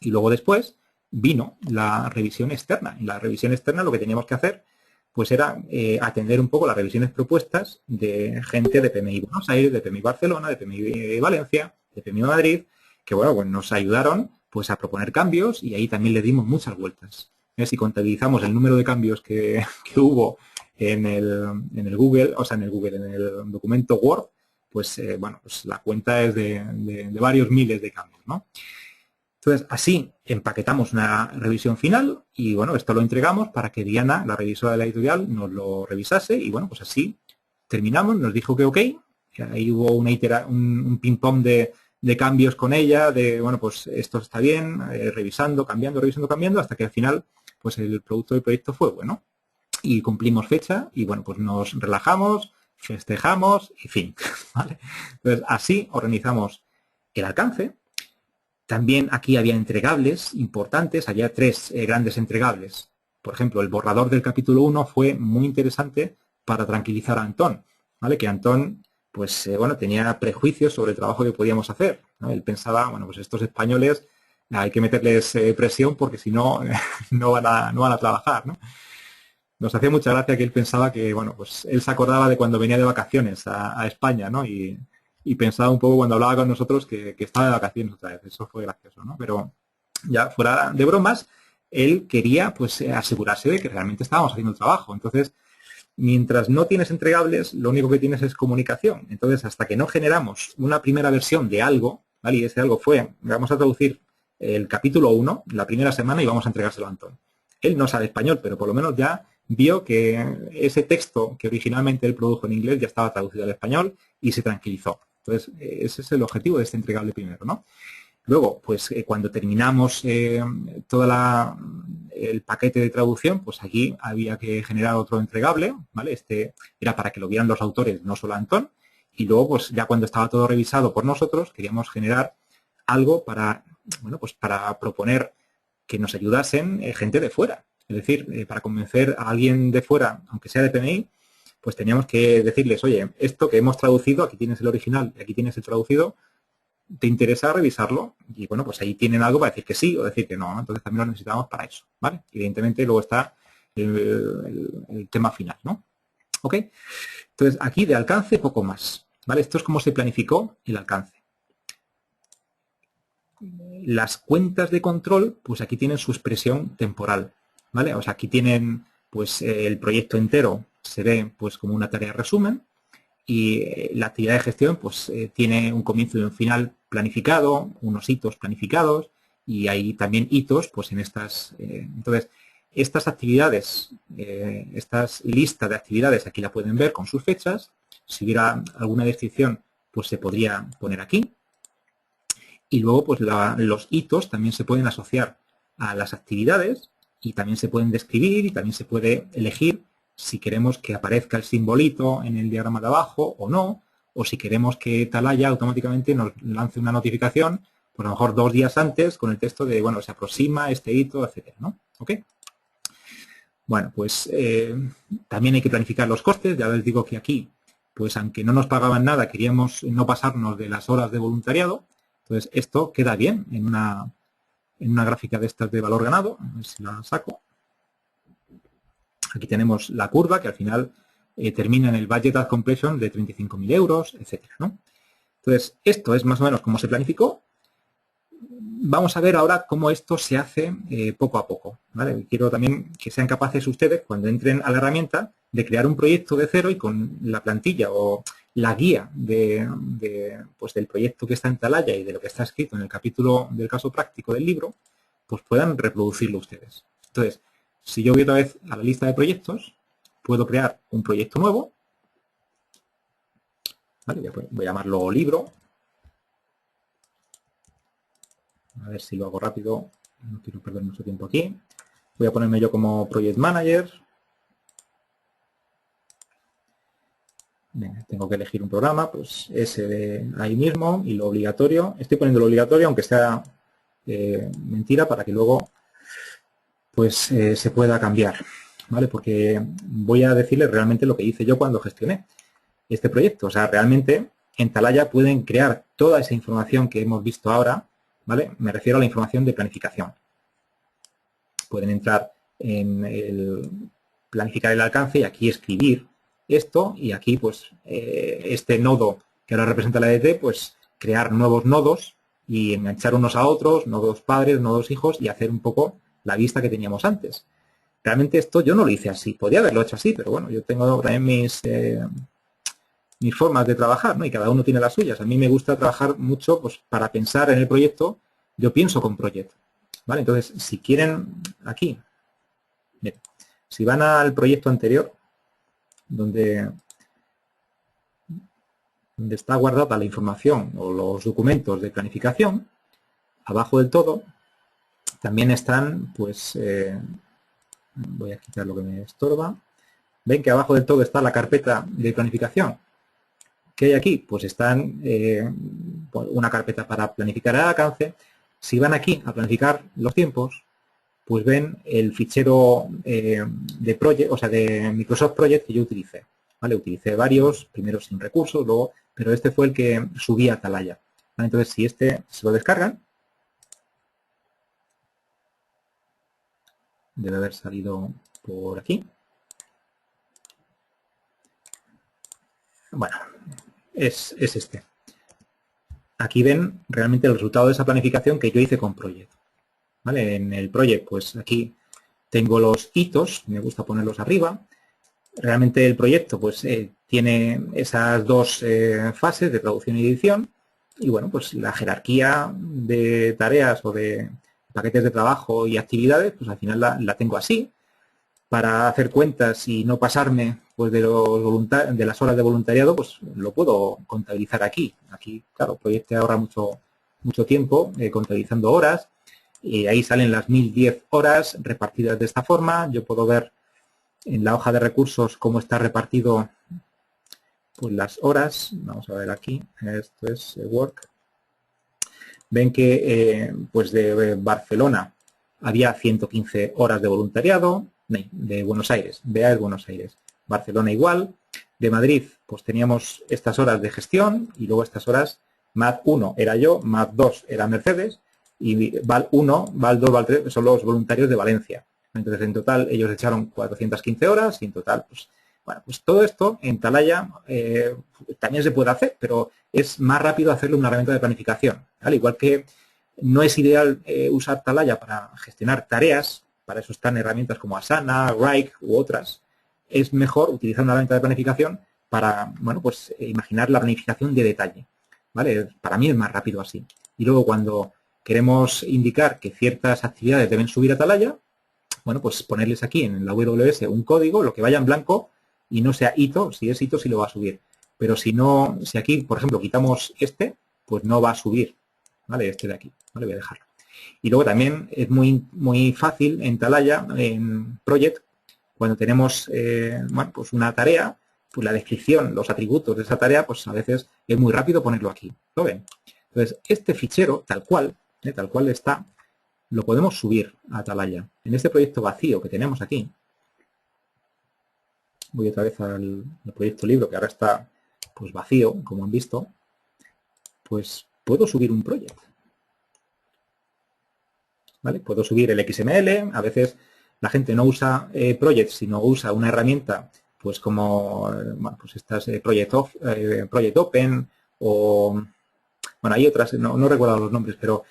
Y luego después vino la revisión externa. En la revisión externa lo que teníamos que hacer pues era atender un poco las revisiones propuestas de gente de PMI Buenos Aires, de PMI Barcelona, de PMI Valencia, de PMI Madrid, que bueno, pues nos ayudaron pues a proponer cambios y ahí también le dimos muchas vueltas. Si contabilizamos el número de cambios que hubo en el Google, o sea, en el documento Word, pues bueno, pues la cuenta es de varios miles de cambios, ¿no? Entonces, así empaquetamos una revisión final y, bueno, esto lo entregamos para que Diana, la revisora de la editorial, nos lo revisase y, bueno, pues así terminamos, nos dijo que ok, que ahí hubo un ping-pong de cambios con ella, de, bueno, pues esto está bien, revisando, cambiando, hasta que al final, pues el producto del proyecto fue bueno. Y cumplimos fecha y, bueno, pues nos relajamos, festejamos y fin, ¿vale? Entonces, así organizamos el alcance. También aquí había entregables importantes, había 3 grandes entregables. Por ejemplo, el borrador del capítulo 1 fue muy interesante para tranquilizar a Antón, ¿vale? Que Antón, pues, bueno, tenía prejuicios sobre el trabajo que podíamos hacer, ¿no? Él pensaba, bueno, pues estos españoles hay que meterles presión porque si no, no van a trabajar, ¿no? Nos hacía mucha gracia que él pensaba que, bueno, pues él se acordaba de cuando venía de vacaciones a España, ¿no? Y pensaba un poco cuando hablaba con nosotros que estaba de vacaciones otra vez. Eso fue gracioso, ¿no? Pero ya fuera de bromas, él quería pues asegurarse de que realmente estábamos haciendo el trabajo. Entonces, mientras no tienes entregables, lo único que tienes es comunicación. Entonces, hasta que no generamos una primera versión de algo, ¿vale? Y ese algo fue, vamos a traducir el capítulo 1 la primera semana y vamos a entregárselo a Antón. Él no sabe español, pero por lo menos ya vio que ese texto que originalmente él produjo en inglés ya estaba traducido al español y se tranquilizó. Entonces, ese es el objetivo de este entregable primero, ¿no? Luego, pues cuando terminamos todo el paquete de traducción, pues aquí había que generar otro entregable, ¿vale? Este era para que lo vieran los autores, no solo Antón. Y luego, pues ya cuando estaba todo revisado por nosotros, queríamos generar algo para, bueno, pues para proponer que nos ayudasen gente de fuera. Es decir, para convencer a alguien de fuera, aunque sea de PMI, pues teníamos que decirles, oye, esto que hemos traducido, aquí tienes el original y aquí tienes el traducido, ¿te interesa revisarlo? Y bueno, pues ahí tienen algo para decir que sí o decir que no, ¿no? Entonces también lo necesitamos para eso, ¿vale? Evidentemente luego está el tema final, ¿no? ¿Ok? Entonces aquí de alcance poco más, ¿vale? Esto es cómo se planificó el alcance. Las cuentas de control, pues aquí tienen su expresión temporal, ¿vale? O sea, aquí tienen, pues, el proyecto entero se ve, pues, como una tarea resumen y la actividad de gestión, pues, tiene un comienzo y un final planificado, unos hitos planificados y hay también hitos, pues, en estas. Entonces, estas actividades, estas listas de actividades, aquí la pueden ver con sus fechas. Si hubiera alguna descripción, pues, se podría poner aquí. Y luego, pues los hitos también se pueden asociar a las actividades y también se pueden describir y también se puede elegir si queremos que aparezca el simbolito en el diagrama de abajo o no, o si queremos que Talaya automáticamente nos lance una notificación, pues a lo mejor 2 días antes con el texto de, bueno, se aproxima este hito, etcétera, ¿no? ¿Ok? Bueno, pues también hay que planificar los costes. Ya les digo que aquí, pues aunque no nos pagaban nada, queríamos no pasarnos de las horas de voluntariado. Entonces, esto queda bien en una gráfica de estas de valor ganado. A ver si la saco. Aquí tenemos la curva que al final termina en el budget at completion de 35.000 euros, etcétera, ¿no? Entonces, esto es más o menos cómo se planificó. Vamos a ver ahora cómo esto se hace poco a poco, ¿vale? Quiero también que sean capaces ustedes, cuando entren a la herramienta, de crear un proyecto de cero y con la plantilla o la guía pues del proyecto que está en Talaya y de lo que está escrito en el capítulo del caso práctico del libro, pues puedan reproducirlo ustedes. Entonces, si yo voy otra vez a la lista de proyectos, puedo crear un proyecto nuevo, ¿vale? Voy a llamarlo libro. A ver si lo hago rápido, no quiero perder mucho tiempo aquí. Voy a ponerme yo como Project Manager. Venga, tengo que elegir un programa, pues ese de ahí mismo y lo obligatorio. Estoy poniendo lo obligatorio, aunque sea mentira, para que luego pues se pueda cambiar, ¿vale? Porque voy a decirles realmente lo que hice yo cuando gestioné este proyecto. O sea, realmente en Talaya pueden crear toda esa información que hemos visto ahora, ¿vale? Me refiero a la información de planificación. Pueden entrar en el planificar el alcance y aquí escribir esto y aquí pues este nodo que ahora representa la EDT, pues crear nuevos nodos y enganchar unos a otros, nodos padres, nodos hijos y hacer un poco la vista que teníamos antes. Realmente esto yo no lo hice así, podía haberlo hecho así, pero bueno, yo tengo también mis formas de trabajar, ¿no? Y cada uno tiene las suyas. A mí me gusta trabajar mucho, pues para pensar en el proyecto, yo pienso con proyecto, ¿vale? Entonces, si quieren, aquí, miren, si van al proyecto anterior, donde está guardada la información o los documentos de planificación, abajo del todo, también están, pues, voy a quitar lo que me estorba, ven que abajo del todo está la carpeta de planificación. ¿Qué hay aquí? Pues están una carpeta para planificar el alcance. Si van aquí a planificar los tiempos, pues ven el fichero de Project, o sea, de Microsoft Project que yo utilicé. ¿Vale? Utilicé varios, primero sin recursos, luego, pero este fue el que subí a Atalaya. ¿Vale? Entonces, si este se lo descargan, debe haber salido por aquí. Bueno, es este. Aquí ven realmente el resultado de esa planificación que yo hice con Project. ¿Vale? En el Project, pues aquí tengo los hitos, me gusta ponerlos arriba. Realmente el proyecto pues tiene esas dos fases de traducción y edición y bueno, pues la jerarquía de tareas o de paquetes de trabajo y actividades, pues al final la tengo así. Para hacer cuentas y no pasarme pues de las horas de voluntariado, pues lo puedo contabilizar aquí. Aquí, claro, Project te ahorra mucho mucho tiempo contabilizando horas. Y ahí salen las 1010 horas repartidas de esta forma. Yo puedo ver en la hoja de recursos cómo está repartido pues las horas. Vamos a ver aquí, esto es work. Ven que pues de Barcelona había 115 horas de voluntariado, de Buenos Aires, BEA es Buenos Aires, Barcelona igual, de Madrid pues teníamos estas horas de gestión y luego estas horas, MAD 1 era yo, MAD 2 era Mercedes y VAL 1, VAL 2, VAL 3 son los voluntarios de Valencia. Entonces en total ellos echaron 415 horas y en total pues bueno, pues todo esto en Talaya también se puede hacer, pero es más rápido hacerlo una herramienta de planificación. Al igual que no es ideal usar Talaya para gestionar tareas, para eso están herramientas como Asana, Rike u otras, es mejor utilizar una herramienta de planificación para, bueno, pues imaginar la planificación de detalle. ¿Vale? Para mí es más rápido así. Y luego cuando queremos indicar que ciertas actividades deben subir a Talaya, bueno, pues ponerles aquí en la AWS un código, lo que vaya en blanco, y no sea hito, si es hito sí lo va a subir. Pero si no, si aquí, por ejemplo, quitamos este, pues no va a subir, ¿vale? Este de aquí, ¿vale? Voy a dejarlo. Y luego también es muy fácil en Talaya, en Project, cuando tenemos bueno, pues una tarea, pues la descripción, los atributos de esa tarea, pues a veces es muy rápido ponerlo aquí. ¿Lo ven? Entonces, este fichero, tal cual está, lo podemos subir a Talaya. En este proyecto vacío que tenemos aquí, voy otra vez al proyecto libro, que ahora está pues vacío, como han visto, pues puedo subir un proyecto. ¿Vale? Puedo subir el XML, a veces la gente no usa Project, sino usa una herramienta pues como bueno, pues estas Project Open o bueno, hay otras, no recuerdo los nombres, pero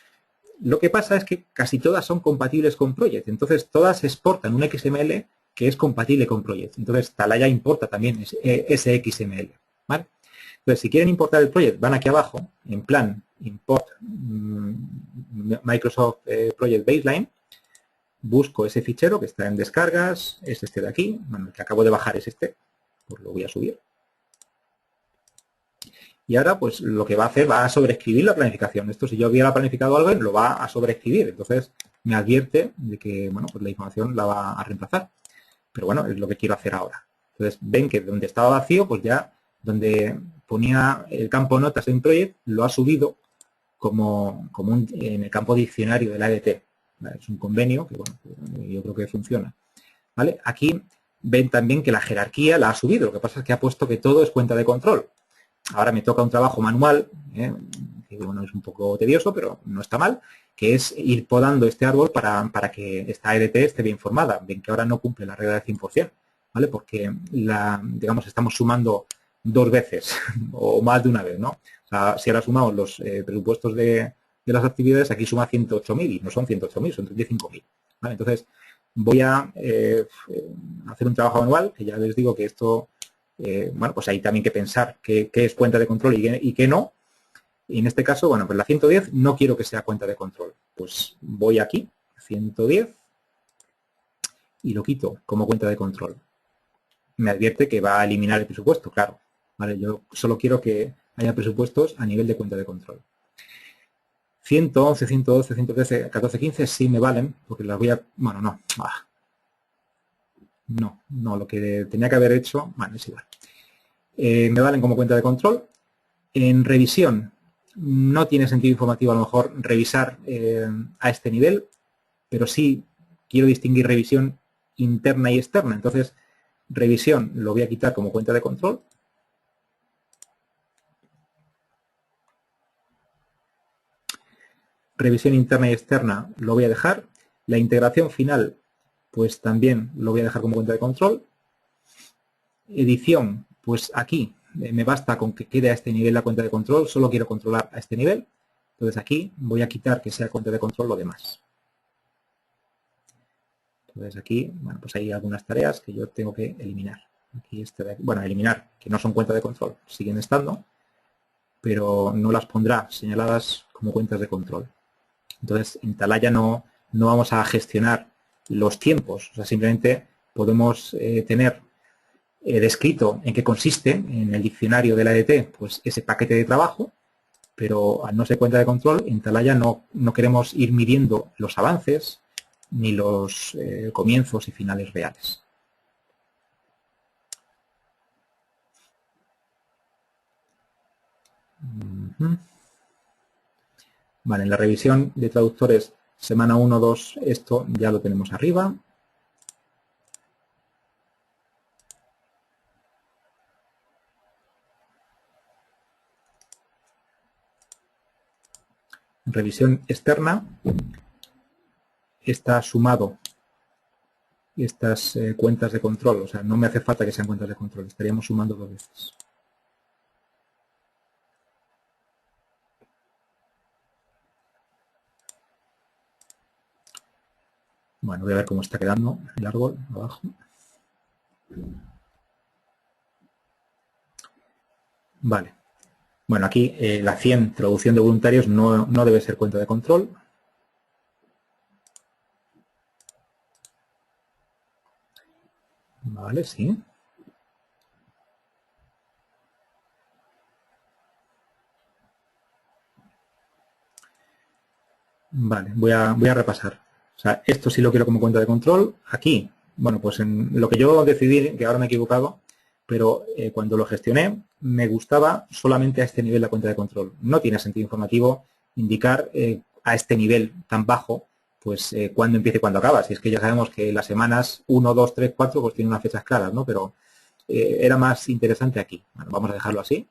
lo que pasa es que casi todas son compatibles con Project, entonces todas exportan un XML que es compatible con Project. Entonces Talaya importa también ese XML. ¿Vale? Entonces, si quieren importar el Project, van aquí abajo, en plan, import Microsoft Project Baseline, busco ese fichero que está en descargas, es este de aquí, bueno, el que acabo de bajar es este, pues lo voy a subir. Y ahora, pues lo que va a hacer, va a sobreescribir la planificación. Esto, si yo hubiera planificado algo, lo va a sobreescribir. Entonces, me advierte de que, bueno, pues la información la va a reemplazar. Pero bueno, es lo que quiero hacer ahora. Entonces, ven que donde estaba vacío, pues ya donde ponía el campo notas en Project, lo ha subido como en el campo diccionario del ADT. ¿Vale? Es un convenio que, bueno, yo creo que funciona. ¿Vale? Aquí ven también que la jerarquía la ha subido. Lo que pasa es que ha puesto que todo es cuenta de control. Ahora me toca un trabajo manual, que bueno, es un poco tedioso, pero no está mal, que es ir podando este árbol para que esta ADT esté bien formada. Ven que ahora no cumple la regla del 100%, ¿vale? Porque, digamos, estamos sumando dos veces o más de una vez, ¿no? O sea, si ahora sumamos los presupuestos de las actividades, aquí suma 108.000 y no son 108.000, son 35.000. ¿Vale? Entonces, voy a hacer un trabajo manual, que ya les digo que esto... bueno, pues hay también que pensar qué es cuenta de control y qué no. Y en este caso, bueno, pues la 110 no quiero que sea cuenta de control. Pues voy aquí, 110, y lo quito como cuenta de control. Me advierte que va a eliminar el presupuesto, claro. ¿Vale? Yo solo quiero que haya presupuestos a nivel de cuenta de control. 111, 112, 113, 14, 15 sí me valen, porque las voy a... Bueno, no. No, lo que tenía que haber hecho, bueno, es igual. Me valen como cuenta de control. En revisión, no tiene sentido informativo a lo mejor revisar a este nivel, pero sí quiero distinguir revisión interna y externa. Entonces, revisión lo voy a quitar como cuenta de control. Revisión interna y externa lo voy a dejar. La integración final, pues también lo voy a dejar como cuenta de control. Edición, pues aquí me basta con que quede a este nivel la cuenta de control, solo quiero controlar a este nivel. Entonces aquí voy a quitar que sea cuenta de control lo demás. Entonces aquí, bueno, pues hay algunas tareas que yo tengo que eliminar. Aquí bueno, eliminar, que no son cuenta de control, siguen estando, pero no las pondrá señaladas como cuentas de control. Entonces en Talaya no vamos a gestionar los tiempos, o sea, simplemente podemos tener descrito en qué consiste en el diccionario de la ADT, pues ese paquete de trabajo, pero al no ser cuenta de control, en Talaya no queremos ir midiendo los avances ni los comienzos y finales reales. Vale, en la revisión de traductores semana 1, 2, esto ya lo tenemos arriba. Revisión externa, está sumado estas cuentas de control, o sea, no me hace falta que sean cuentas de control, estaríamos sumando 2 veces. Bueno, voy a ver cómo está quedando el árbol abajo. Vale. Bueno, aquí la 100, traducción de voluntarios, no debe ser cuenta de control. Vale, sí. Vale, voy a repasar. O sea, esto sí lo quiero como cuenta de control. Aquí, bueno, pues en lo que yo decidí, que ahora me he equivocado, pero cuando lo gestioné, me gustaba solamente a este nivel la cuenta de control. No tiene sentido informativo indicar a este nivel tan bajo, pues cuándo empieza y cuándo acaba. Si es que ya sabemos que las semanas 1, 2, 3, 4, pues tienen unas fechas claras, ¿no? Pero era más interesante aquí. Bueno, vamos a dejarlo así.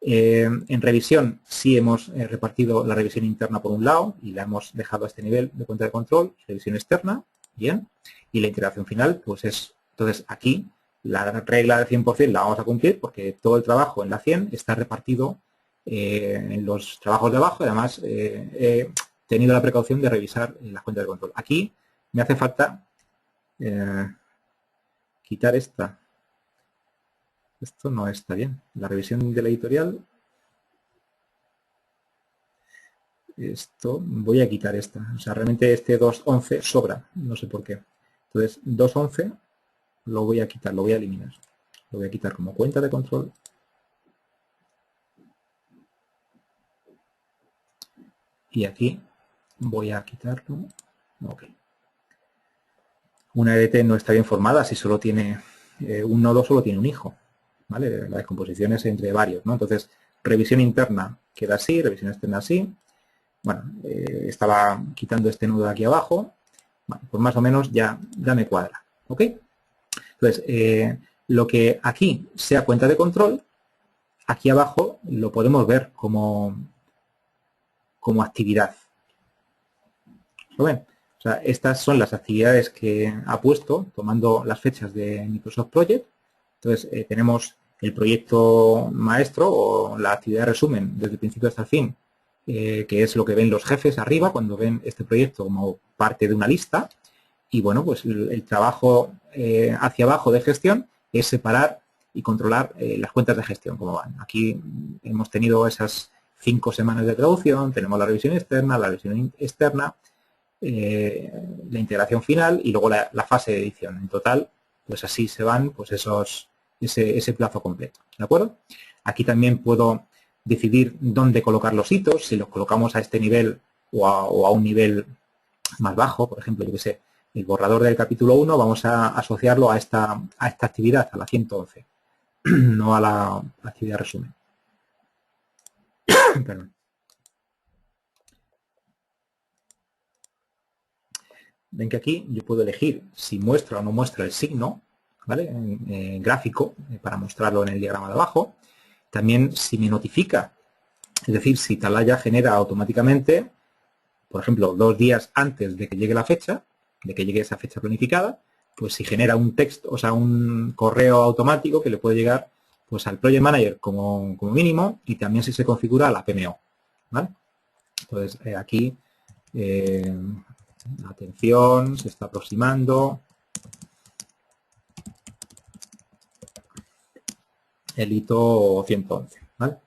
En revisión sí hemos repartido la revisión interna por un lado y la hemos dejado a este nivel de cuenta de control, revisión externa, bien, y la integración final, pues es, entonces aquí la regla del 100% la vamos a cumplir porque todo el trabajo en la 100 está repartido en los trabajos de abajo y además he tenido la precaución de revisar las cuentas de control. Aquí me hace falta quitar esta. Esto no está bien. La revisión de la editorial. Esto, voy a quitar esta. O sea, realmente este 2.11 sobra. No sé por qué. Entonces, 2.11 lo voy a quitar, lo voy a eliminar. Lo voy a quitar como cuenta de control. Y aquí voy a quitarlo. Ok. Una EDT no está bien formada si solo tiene un nodo, solo tiene un hijo. ¿Vale? La descomposición es entre varios, ¿no? Entonces, revisión interna queda así, revisión externa así. Bueno, estaba quitando este nudo de aquí abajo. Bueno, pues más o menos ya me cuadra. ¿Ok? Entonces, lo que aquí sea cuenta de control, aquí abajo lo podemos ver como actividad. ¿Lo ven? O sea, estas son las actividades que ha puesto tomando las fechas de Microsoft Project. Entonces, tenemos el proyecto maestro o la actividad de resumen desde el principio hasta el fin, que es lo que ven los jefes arriba cuando ven este proyecto como parte de una lista. Y bueno, pues el trabajo hacia abajo de gestión es separar y controlar las cuentas de gestión, como van. Aquí hemos tenido esas 5 semanas de traducción, tenemos la revisión externa, la integración final y luego la fase de edición. En total, pues así se van pues ese plazo completo. ¿De acuerdo? Aquí también puedo decidir dónde colocar los hitos, si los colocamos a este nivel o a un nivel más bajo, por ejemplo, yo que sé, el borrador del capítulo 1 vamos a asociarlo a esta actividad, a la 111, no a la actividad resumen. Perdón. Ven que aquí yo puedo elegir si muestra o no muestra el signo, ¿vale? En gráfico, para mostrarlo en el diagrama de abajo. También si me notifica, es decir, si Talaya genera automáticamente, por ejemplo, 2 días antes de que llegue la fecha, de que llegue esa fecha planificada, pues si genera un texto, o sea, un correo automático que le puede llegar pues al Project Manager como mínimo y también si se configura a la PMO, ¿vale? Entonces, aquí, atención, se está aproximando el hito 111, ¿vale?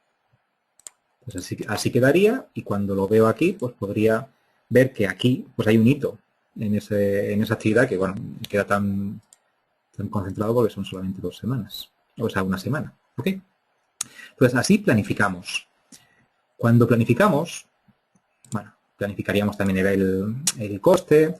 Pues así quedaría y cuando lo veo aquí, pues podría ver que aquí pues hay un hito en esa actividad que, bueno, queda tan concentrado porque son solamente 2 semanas, o sea, una semana, ¿ok? Entonces, así planificamos. Cuando planificamos, bueno, planificaríamos también el coste,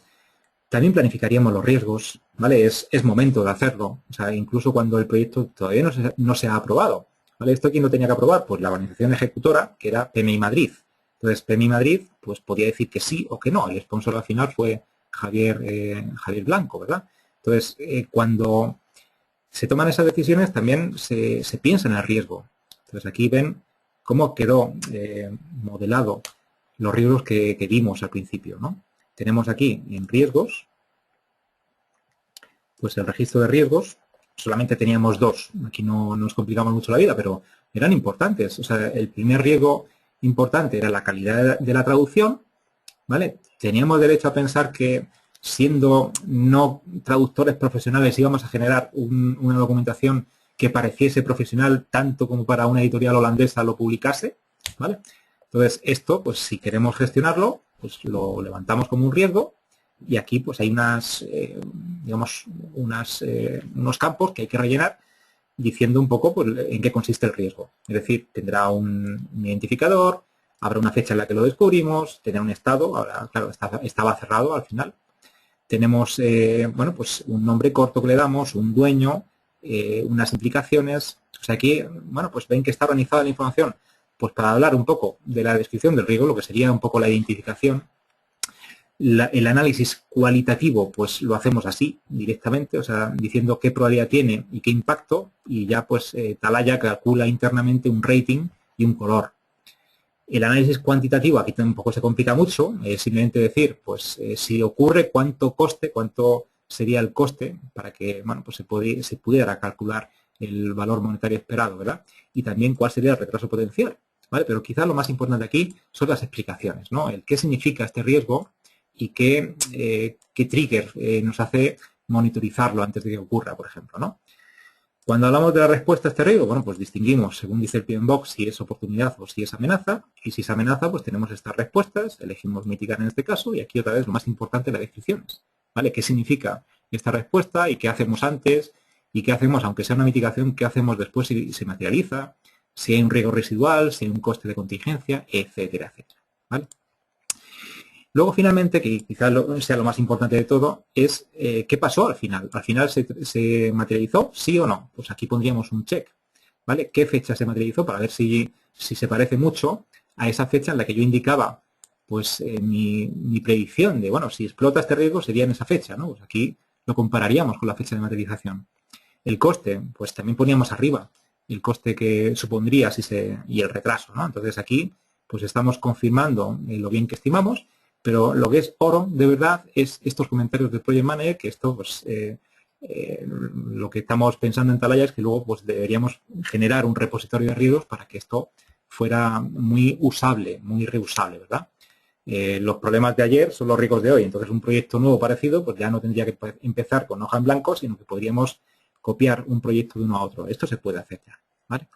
también planificaríamos los riesgos, ¿vale? Es momento de hacerlo, o sea, incluso cuando el proyecto todavía no se ha aprobado, ¿vale? ¿Esto quién lo tenía que aprobar? Pues la organización ejecutora, que era PMI Madrid. Entonces, PMI Madrid, pues podía decir que sí o que no. El sponsor al final fue Javier Blanco, ¿verdad? Entonces, cuando se toman esas decisiones, también se piensa en el riesgo. Entonces, aquí ven cómo quedó modelado los riesgos que vimos al principio, ¿no? Tenemos aquí en riesgos, pues el registro de riesgos, solamente teníamos dos. Aquí no nos complicamos mucho la vida, pero eran importantes. O sea, el primer riesgo importante era la calidad de la traducción, ¿vale? Teníamos derecho a pensar que siendo no traductores profesionales íbamos a generar una documentación que pareciese profesional tanto como para una editorial holandesa lo publicase, ¿vale? Entonces, esto, pues si queremos gestionarlo, pues lo levantamos como un riesgo y aquí pues hay digamos, unos campos que hay que rellenar diciendo un poco pues, en qué consiste el riesgo. Es decir, tendrá un identificador, habrá una fecha en la que lo descubrimos, tendrá un estado, ahora claro, estaba cerrado al final. Tenemos, bueno, pues un nombre corto que le damos, un dueño, unas implicaciones. O sea, aquí, bueno, pues ven que está organizada la información, pues para hablar un poco de la descripción del riesgo, lo que sería un poco la identificación. El análisis cualitativo, pues lo hacemos así, directamente, o sea, diciendo qué probabilidad tiene y qué impacto, y ya pues Talaya calcula internamente un rating y un color. El análisis cuantitativo aquí tampoco se complica mucho, es simplemente decir, pues si ocurre, cuánto sería el coste para que bueno, pues se pudiera calcular el valor monetario esperado, ¿verdad? Y también cuál sería el retraso potencial, ¿vale? Pero quizás lo más importante aquí son las explicaciones, ¿no? El qué significa este riesgo y qué trigger nos hace monitorizarlo antes de que ocurra, por ejemplo, ¿no? Cuando hablamos de la respuesta a este riesgo, bueno, pues distinguimos, según dice el PMBOK, si es oportunidad o si es amenaza. Y si es amenaza, pues tenemos estas respuestas, elegimos mitigar en este caso, y aquí otra vez lo más importante, las descripciones. ¿Vale? ¿Qué significa esta respuesta y qué hacemos antes? Y qué hacemos, aunque sea una mitigación, qué hacemos después si se materializa, si hay un riesgo residual, si hay un coste de contingencia, etcétera, etcétera. ¿Vale? Luego, finalmente, que quizás sea lo más importante de todo, es qué pasó al final. ¿Al final se materializó, sí o no? Pues aquí pondríamos un check, ¿vale? ¿Qué fecha se materializó? Para ver si se parece mucho a esa fecha en la que yo indicaba pues mi predicción de, bueno, si explota este riesgo sería en esa fecha, ¿no? Pues aquí lo compararíamos con la fecha de materialización. El coste, pues también poníamos arriba el coste que supondría y el retraso, ¿no? Entonces aquí pues estamos confirmando lo bien que estimamos, pero lo que es oro de verdad es estos comentarios del Project Manager, que esto pues lo que estamos pensando en Talaya es que luego pues deberíamos generar un repositorio de riesgos para que esto fuera muy usable, muy reusable, ¿verdad? Los problemas de ayer son los riesgos de hoy, entonces un proyecto nuevo parecido pues ya no tendría que empezar con hoja en blanco, sino que podríamos copiar un proyecto de uno a otro. Esto se puede hacer ya, ¿vale?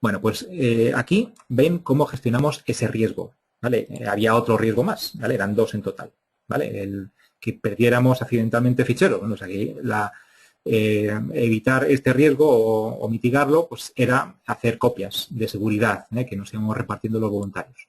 Bueno, pues aquí ven cómo gestionamos ese riesgo, ¿vale? Había otro riesgo más, ¿vale? Eran dos en total, ¿vale? El que perdiéramos accidentalmente ficheros. Bueno, o sea, que evitar este riesgo o mitigarlo, pues era hacer copias de seguridad, que nos íbamos repartiendo los voluntarios.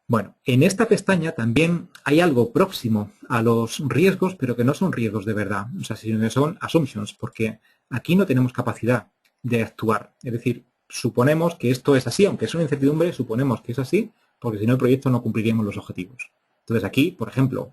Bueno, en esta pestaña también hay algo próximo a los riesgos, pero que no son riesgos de verdad, o sea, sino que son assumptions, porque aquí no tenemos capacidad de actuar. Es decir, suponemos que esto es así, aunque es una incertidumbre, suponemos que es así, porque si no el proyecto no cumpliríamos los objetivos. Entonces aquí, por ejemplo,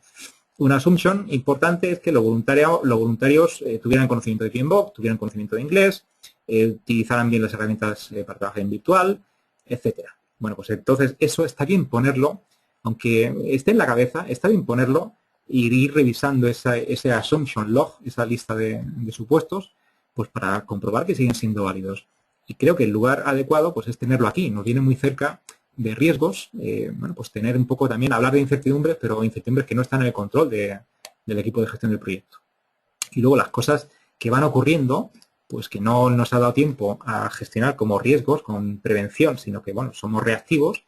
una assumption importante es que los voluntarios tuvieran conocimiento de PMBOK, tuvieran conocimiento de inglés, utilizaran bien las herramientas para trabajar en virtual, etcétera. Bueno, pues entonces eso está bien ponerlo, aunque esté en la cabeza, está bien ponerlo y ir revisando ese assumption log, esa lista de supuestos, pues para comprobar que siguen siendo válidos. Y creo que el lugar adecuado pues es tenerlo aquí, nos viene muy cerca de riesgos, bueno, pues tener un poco también, hablar de incertidumbres, pero incertidumbres que no están en el control del equipo de gestión del proyecto. Y luego las cosas que van ocurriendo, pues que no nos ha dado tiempo a gestionar como riesgos, con prevención, sino que, bueno, somos reactivos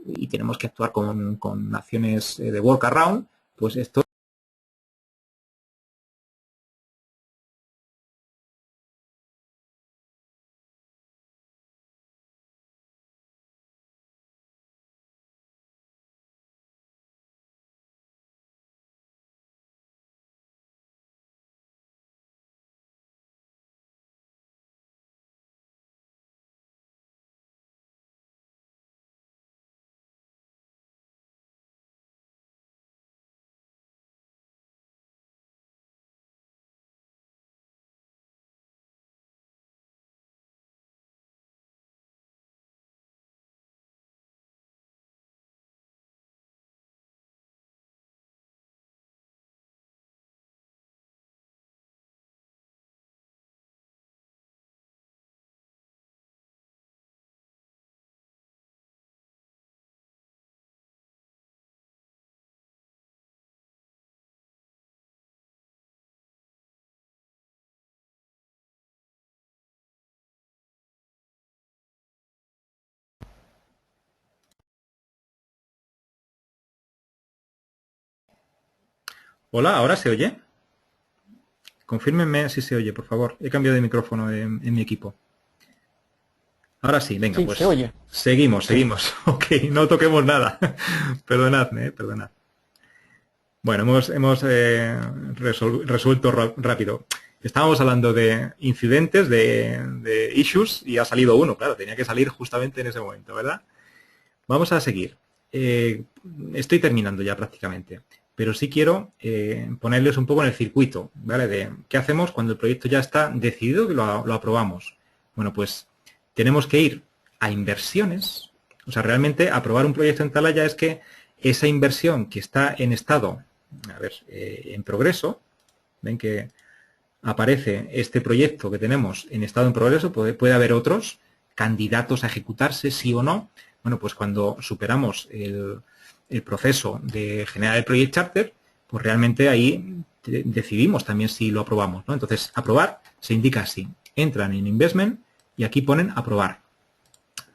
y tenemos que actuar con acciones de workaround, pues esto Hola, ¿ahora se oye? Confírmenme si se oye, por favor. He cambiado de micrófono en mi equipo. Ahora sí, venga, Sí, se pues oye. seguimos, Sí. seguimos. Ok, no toquemos nada. Perdonadme, perdonad. Bueno, hemos resuelto rápido. Estábamos hablando de incidentes, de issues, y ha salido uno, claro, tenía que salir justamente en ese momento, ¿verdad? Vamos a seguir. Eh, Estoy terminando ya prácticamente, pero sí quiero ponerles un poco en el circuito, ¿vale? De qué hacemos cuando el proyecto ya está decidido que lo aprobamos. Bueno, pues tenemos que ir a inversiones. O sea, realmente aprobar un proyecto en Talaya es que esa inversión que está en estado, a ver, en progreso, ven que aparece este proyecto que tenemos en estado en progreso, puede haber otros candidatos a ejecutarse, sí o no. Bueno, pues cuando superamos el proceso de generar el Project Charter, pues realmente ahí decidimos también si lo aprobamos, ¿no? Entonces, aprobar se indica así. Entran en Investment y aquí ponen aprobar,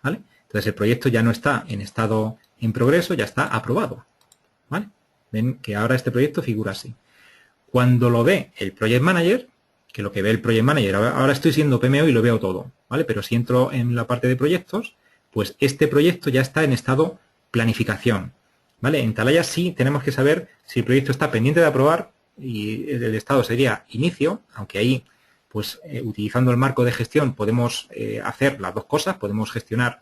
¿vale? Entonces, el proyecto ya no está en estado en progreso, ya está aprobado, ¿vale? Ven que ahora este proyecto figura así. Cuando lo ve el Project Manager, que lo que ve el Project Manager, ahora estoy siendo PMO y lo veo todo, ¿vale? Pero si entro en la parte de proyectos, pues este proyecto ya está en estado planificación, ¿vale? En Talaya sí tenemos que saber si el proyecto está pendiente de aprobar y el estado sería inicio, aunque ahí, pues utilizando el marco de gestión podemos hacer las dos cosas, podemos gestionar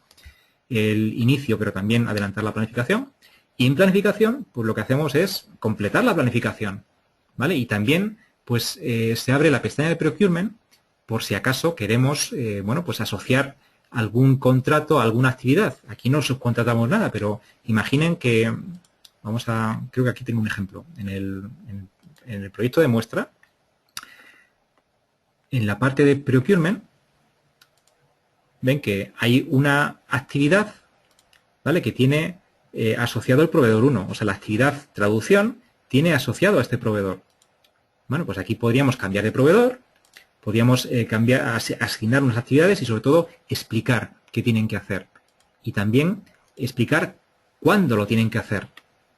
el inicio pero también adelantar la planificación. Y en planificación, pues lo que hacemos es completar la planificación, ¿vale? Y también, pues, se abre la pestaña de Procurement por si acaso queremos, bueno, pues asociar algún contrato a alguna actividad. Aquí no subcontratamos nada, pero imaginen que, creo que aquí tengo un ejemplo. En el proyecto de muestra, en la parte de Procurement, ven que hay una actividad, ¿vale? Que tiene asociado el proveedor 1. O sea, la actividad traducción tiene asociado a este proveedor. Bueno, pues aquí podríamos cambiar de proveedor, podríamos asignar unas actividades y sobre todo explicar qué tienen que hacer. Y también explicar cuándo lo tienen que hacer.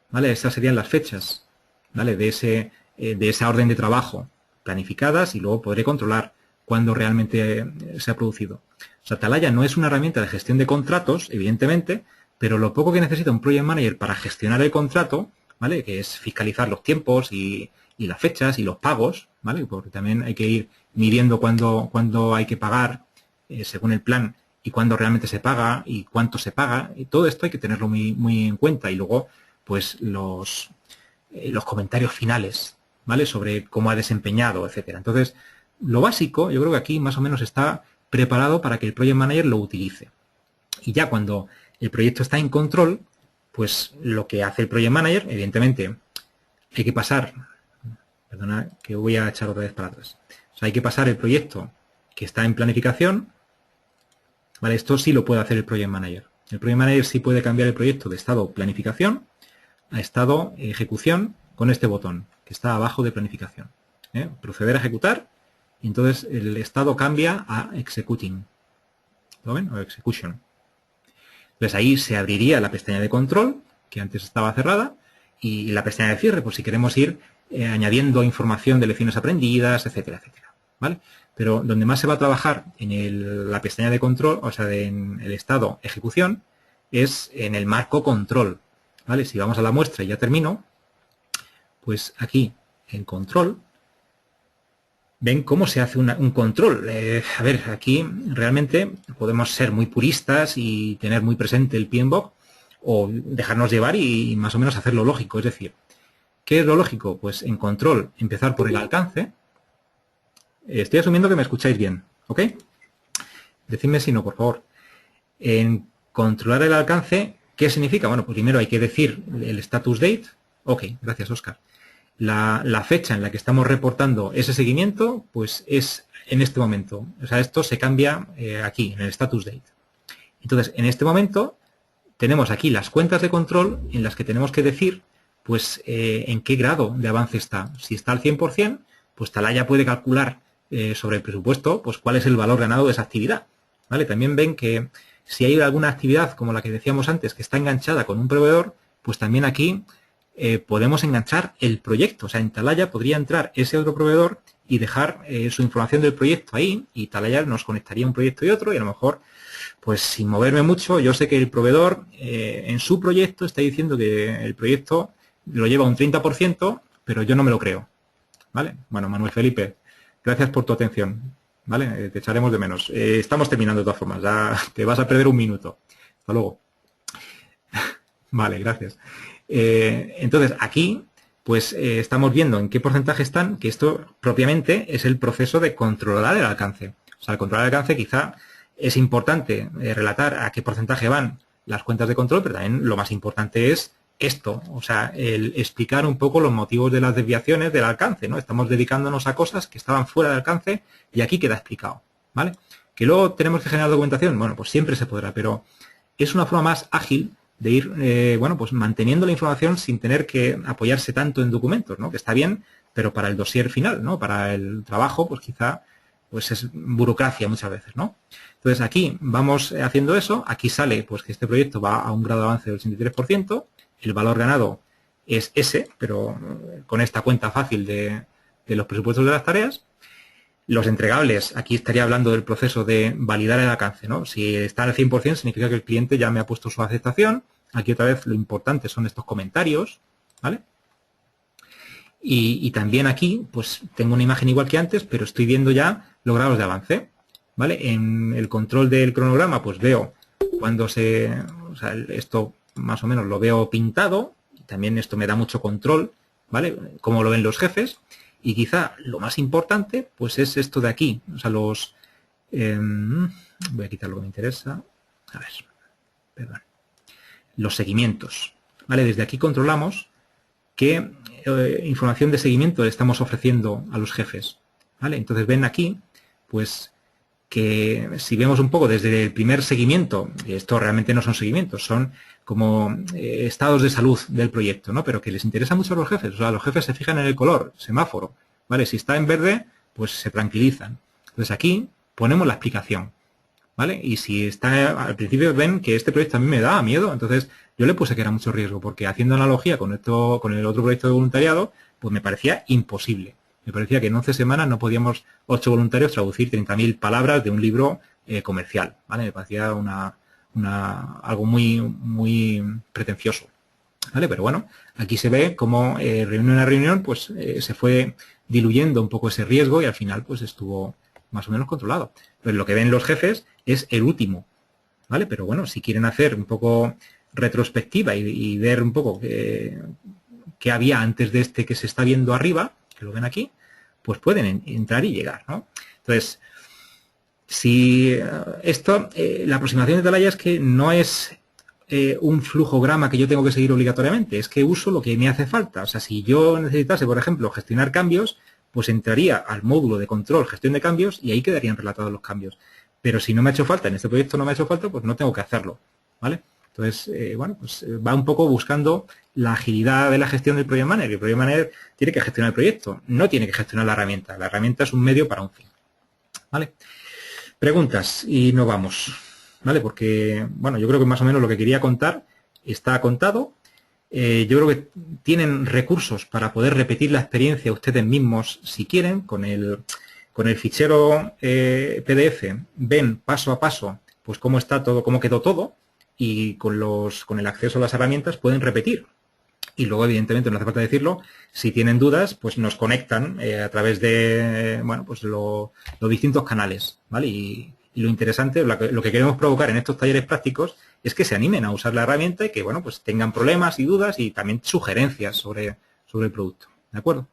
¿Vale? Estas serían las fechas, ¿vale? De esa orden de trabajo planificadas y luego podré controlar cuándo realmente se ha producido. O sea, Talaya no es una herramienta de gestión de contratos, evidentemente, pero lo poco que necesita un Project Manager para gestionar el contrato, ¿vale? Que es fiscalizar los tiempos y las fechas y los pagos, ¿vale? Porque también hay que ir midiendo cuándo hay que pagar según el plan y cuándo realmente se paga y cuánto se paga. Y todo esto hay que tenerlo muy, muy en cuenta. Y luego, pues, los comentarios finales, ¿vale? Sobre cómo ha desempeñado, etcétera. Entonces, lo básico, yo creo que aquí más o menos está preparado para que el Project Manager lo utilice. Y ya cuando el proyecto está en control, pues lo que hace el Project Manager, evidentemente, hay que pasar, perdona que voy a echar otra vez para atrás. O sea, hay que pasar el proyecto que está en planificación, ¿vale? Esto sí lo puede hacer el Project Manager. El Project Manager sí puede cambiar el proyecto de estado planificación a estado ejecución con este botón que está abajo de planificación. Proceder a ejecutar y entonces el estado cambia a executing. ¿Lo ven? O execution. Entonces ahí se abriría la pestaña de control, que antes estaba cerrada, y la pestaña de cierre, por si queremos ir añadiendo información de lecciones aprendidas, etcétera, etcétera. ¿Vale? Pero donde más se va a trabajar en la pestaña de control, o sea, en el estado ejecución, es en el marco control. ¿Vale? Si vamos a la muestra y ya termino, pues aquí en control, ven cómo se hace un control. A ver, aquí realmente podemos ser muy puristas y tener muy presente el PMBOK o dejarnos llevar y más o menos hacer lo lógico. Es decir, ¿qué es lo lógico? Pues en control empezar por el alcance. Estoy asumiendo que me escucháis bien, ¿ok? Decidme si no, por favor. En controlar el alcance, ¿qué significa? Bueno, pues primero hay que decir el status date. Ok, gracias, Óscar. La fecha en la que estamos reportando ese seguimiento, pues es en este momento. O sea, esto se cambia aquí, en el status date. Entonces, en este momento, tenemos aquí las cuentas de control en las que tenemos que decir, pues, en qué grado de avance está. Si está al 100%, pues Talaya puede calcular sobre el presupuesto, pues, cuál es el valor ganado de esa actividad. ¿Vale? También ven que si hay alguna actividad, como la que decíamos antes, que está enganchada con un proveedor, pues también aquí podemos enganchar el proyecto. O sea, en Talaya podría entrar ese otro proveedor y dejar su información del proyecto ahí, y Talaya nos conectaría un proyecto y otro, y a lo mejor, pues sin moverme mucho, yo sé que el proveedor en su proyecto está diciendo que el proyecto lo lleva un 30%, pero yo no me lo creo. ¿Vale? Bueno, Manuel Felipe, gracias por tu atención. ¿Vale? Te echaremos de menos. Estamos terminando de todas formas, ya te vas a perder un minuto. Hasta luego. Vale, gracias. Entonces, aquí, pues estamos viendo en qué porcentaje están, que esto propiamente es el proceso de controlar el alcance. O sea, el controlar el alcance quizá es importante relatar a qué porcentaje van las cuentas de control, pero también lo más importante es esto, o sea, el explicar un poco los motivos de las desviaciones del alcance, ¿no? Estamos dedicándonos a cosas que estaban fuera del alcance y aquí queda explicado, ¿vale? Que luego tenemos que generar documentación, bueno, pues siempre se podrá, pero es una forma más ágil de ir, bueno, pues manteniendo la información sin tener que apoyarse tanto en documentos, ¿no? Que está bien, pero para el dossier final, ¿no? Para el trabajo, pues quizá pues es burocracia muchas veces, ¿no? Entonces aquí vamos haciendo eso, aquí sale pues que este proyecto va a un grado de avance del 83%, el valor ganado es ese, pero con esta cuenta fácil de los presupuestos de las tareas. Los entregables, aquí estaría hablando del proceso de validar el alcance, ¿no? Si está al 100% significa que el cliente ya me ha puesto su aceptación. Aquí otra vez lo importante son estos comentarios, ¿vale? Y también aquí, pues tengo una imagen igual que antes, pero estoy viendo ya los grados de avance, ¿vale? En el control del cronograma, pues veo cuando o sea, esto más o menos lo veo pintado, también esto me da mucho control, ¿vale? Como lo ven los jefes, y quizá lo más importante, pues es esto de aquí, o sea, los... voy a quitar lo que me interesa, a ver, perdón, los seguimientos, ¿vale? Desde aquí controlamos qué información de seguimiento le estamos ofreciendo a los jefes, ¿vale? Entonces ven aquí, pues que si vemos un poco desde el primer seguimiento, y esto realmente no son seguimientos, son como estados de salud del proyecto, ¿no? Pero que les interesa mucho a los jefes, o sea, los jefes se fijan en el color, semáforo, ¿vale? Si está en verde, pues se tranquilizan. Entonces aquí ponemos la explicación, ¿vale? Y si está, al principio ven que este proyecto a mí me da miedo, entonces yo le puse que era mucho riesgo, porque haciendo analogía con esto, con el otro proyecto de voluntariado, pues me parecía imposible. Me parecía que en 11 semanas no podíamos 8 voluntarios traducir 30.000 palabras de un libro comercial, ¿vale? Me parecía algo muy pretencioso, ¿vale? Pero bueno, aquí se ve cómo reunión a reunión pues se fue diluyendo un poco ese riesgo y al final pues estuvo más o menos controlado. Pues lo que ven los jefes es el último, ¿vale? Pero bueno, si quieren hacer un poco retrospectiva y ver un poco qué había antes de este que se está viendo arriba, que lo ven aquí, pues pueden entrar y llegar, ¿no? Entonces, si esto, la aproximación de Talaya es que no es un flujograma que yo tengo que seguir obligatoriamente, es que uso lo que me hace falta. O sea, si yo necesitase, por ejemplo, gestionar cambios, pues entraría al módulo de control, gestión de cambios, y ahí quedarían relatados los cambios. Pero si no me ha hecho falta, en este proyecto no me ha hecho falta, pues no tengo que hacerlo, ¿vale? Entonces, bueno, pues va un poco buscando la agilidad de la gestión del Project Manager. El Project Manager tiene que gestionar el proyecto, no tiene que gestionar la herramienta. La herramienta es un medio para un fin, ¿vale? Preguntas y nos vamos, ¿vale? Porque, bueno, yo creo que más o menos lo que quería contar está contado. Yo creo que tienen recursos para poder repetir la experiencia ustedes mismos si quieren. Con el fichero PDF ven paso a paso pues cómo está todo, cómo quedó todo, y con el acceso a las herramientas pueden repetir. Y luego, evidentemente, no hace falta decirlo, si tienen dudas, pues nos conectan a través de, bueno, pues los distintos canales, ¿vale? Y lo interesante, lo que queremos provocar en estos talleres prácticos es que se animen a usar la herramienta y que, bueno, pues tengan problemas y dudas y también sugerencias sobre el producto, ¿de acuerdo?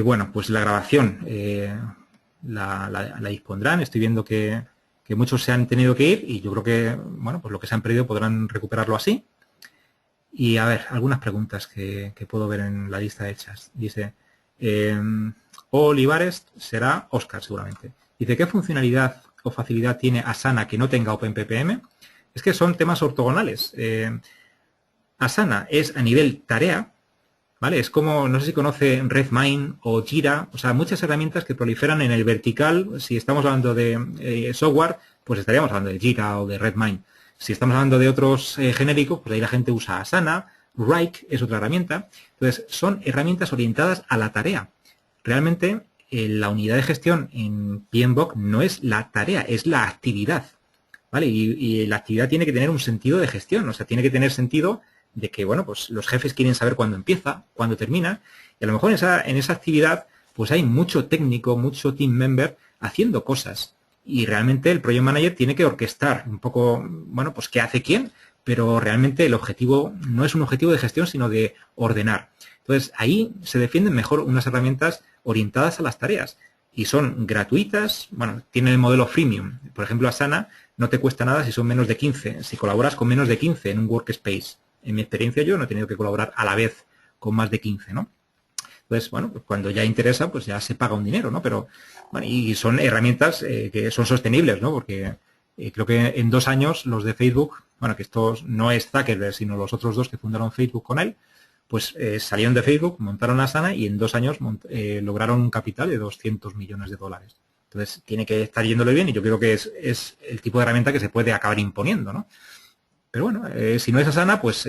Bueno, pues la grabación la dispondrán. Estoy viendo que muchos se han tenido que ir y yo creo que, bueno, pues lo que se han perdido podrán recuperarlo así. Y a ver, algunas preguntas que puedo ver en la lista hechas. Dice, Olivares será Oscar seguramente. Dice, ¿qué funcionalidad o facilidad tiene Asana que no tenga OpenPPM? Es que son temas ortogonales. Asana es a nivel tarea, ¿vale? Es como, no sé si conoce Redmine o Jira, o sea, muchas herramientas que proliferan en el vertical. Si estamos hablando de software, pues estaríamos hablando de Jira o de Redmine. Si estamos hablando de otros genéricos, pues ahí la gente usa Asana, Rike es otra herramienta. Entonces, son herramientas orientadas a la tarea. Realmente, la unidad de gestión en PMBOK no es la tarea, es la actividad. ¿Vale? Y la actividad tiene que tener un sentido de gestión, o sea, tiene que tener sentido de que, bueno, pues los jefes quieren saber cuándo empieza, cuándo termina, y a lo mejor en esa actividad, pues hay mucho técnico, mucho team member haciendo cosas. Y realmente el project manager tiene que orquestar un poco, bueno, pues qué hace quién, pero realmente el objetivo no es un objetivo de gestión, sino de ordenar. Entonces, ahí se defienden mejor unas herramientas orientadas a las tareas. Y son gratuitas, bueno, tienen el modelo freemium. Por ejemplo, Asana no te cuesta nada si son menos de 15, si colaboras con menos de 15 en un workspace. En mi experiencia yo no he tenido que colaborar a la vez con más de 15, ¿no? Entonces, bueno, pues cuando ya interesa, pues ya se paga un dinero, ¿no? Pero, bueno, y son herramientas que son sostenibles, ¿no? Porque creo que en 2 años los de Facebook, bueno, que esto no es Zuckerberg, sino los otros dos que fundaron Facebook con él, pues salieron de Facebook, montaron Asana y en 2 años lograron un capital de 200 millones de dólares. Entonces, tiene que estar yéndole bien y yo creo que es el tipo de herramienta que se puede acabar imponiendo, ¿no? Pero bueno, si no es Asana, pues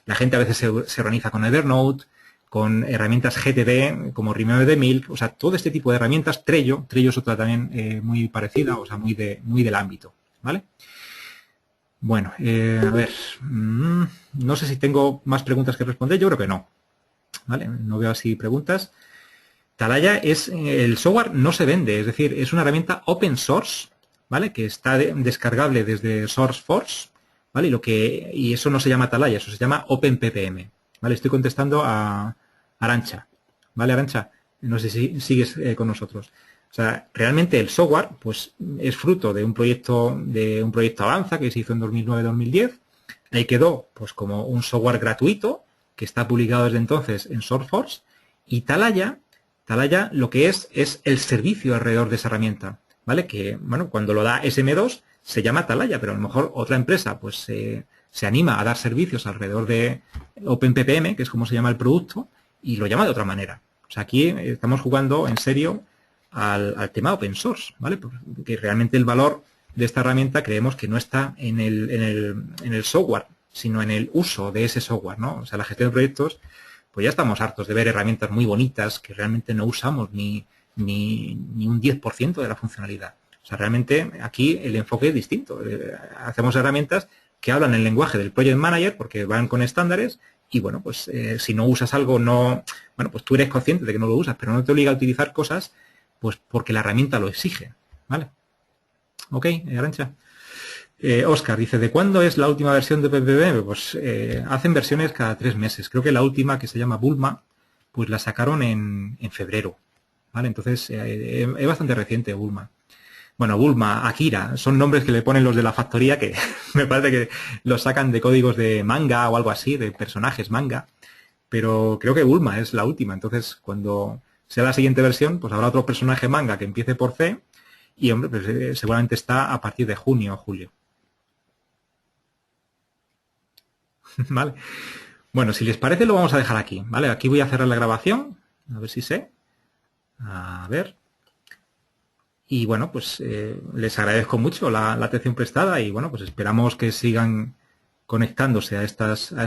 la gente a veces se organiza con Evernote, con herramientas GTD, como Remember the Milk, o sea, todo este tipo de herramientas. Trello es otra también muy parecida, o sea, muy del ámbito, ¿vale? Bueno, a ver, no sé si tengo más preguntas que responder, yo creo que no, ¿vale? No veo así preguntas. Talaya el software no se vende, es decir, es una herramienta open source, ¿vale? Que está descargable desde SourceForge, ¿vale? Y eso no se llama Talaya, eso se llama OpenPPM, ¿vale? Estoy contestando a Arantxa, ¿vale, Arantxa? No sé si sigues con nosotros. O sea, realmente el software, pues, es fruto de un proyecto Avanza que se hizo en 2009-2010. Ahí quedó, pues, como un software gratuito que está publicado desde entonces en SourceForge. Y Talaya lo que es el servicio alrededor de esa herramienta, ¿vale? Que, bueno, cuando lo da SM2 se llama Talaya, pero a lo mejor otra empresa, pues, se anima a dar servicios alrededor de OpenPPM, que es como se llama el producto, y lo llama de otra manera. O sea, aquí estamos jugando en serio al tema open source, ¿vale? Porque realmente el valor de esta herramienta creemos que no está en el software, sino en el uso de ese software, ¿no? O sea, la gestión de proyectos, pues ya estamos hartos de ver herramientas muy bonitas que realmente no usamos ni un 10% de la funcionalidad. O sea, realmente aquí el enfoque es distinto. Hacemos herramientas que hablan el lenguaje del project manager porque van con estándares y, bueno, pues si no usas algo, bueno, pues tú eres consciente de que no lo usas, pero no te obliga a utilizar cosas, pues porque la herramienta lo exige, ¿vale? Ok, Arantxa. Oscar dice, ¿de cuándo es la última versión de PPM? Pues hacen versiones cada 3 meses. Creo que la última, que se llama Bulma, pues la sacaron en febrero, ¿vale? Entonces es bastante reciente Bulma. Bueno, Bulma, Akira, son nombres que le ponen los de la factoría que me parece que los sacan de códigos de manga o algo así, de personajes manga, pero creo que Bulma es la última. Entonces, cuando sea la siguiente versión, pues habrá otro personaje manga que empiece por C y, hombre, pues, seguramente está a partir de junio o julio. ¿Vale? Bueno, si les parece lo vamos a dejar aquí, ¿vale? Aquí voy a cerrar la grabación, a ver si sé. A ver. Y bueno, pues les agradezco mucho la atención prestada y bueno, pues esperamos que sigan conectándose a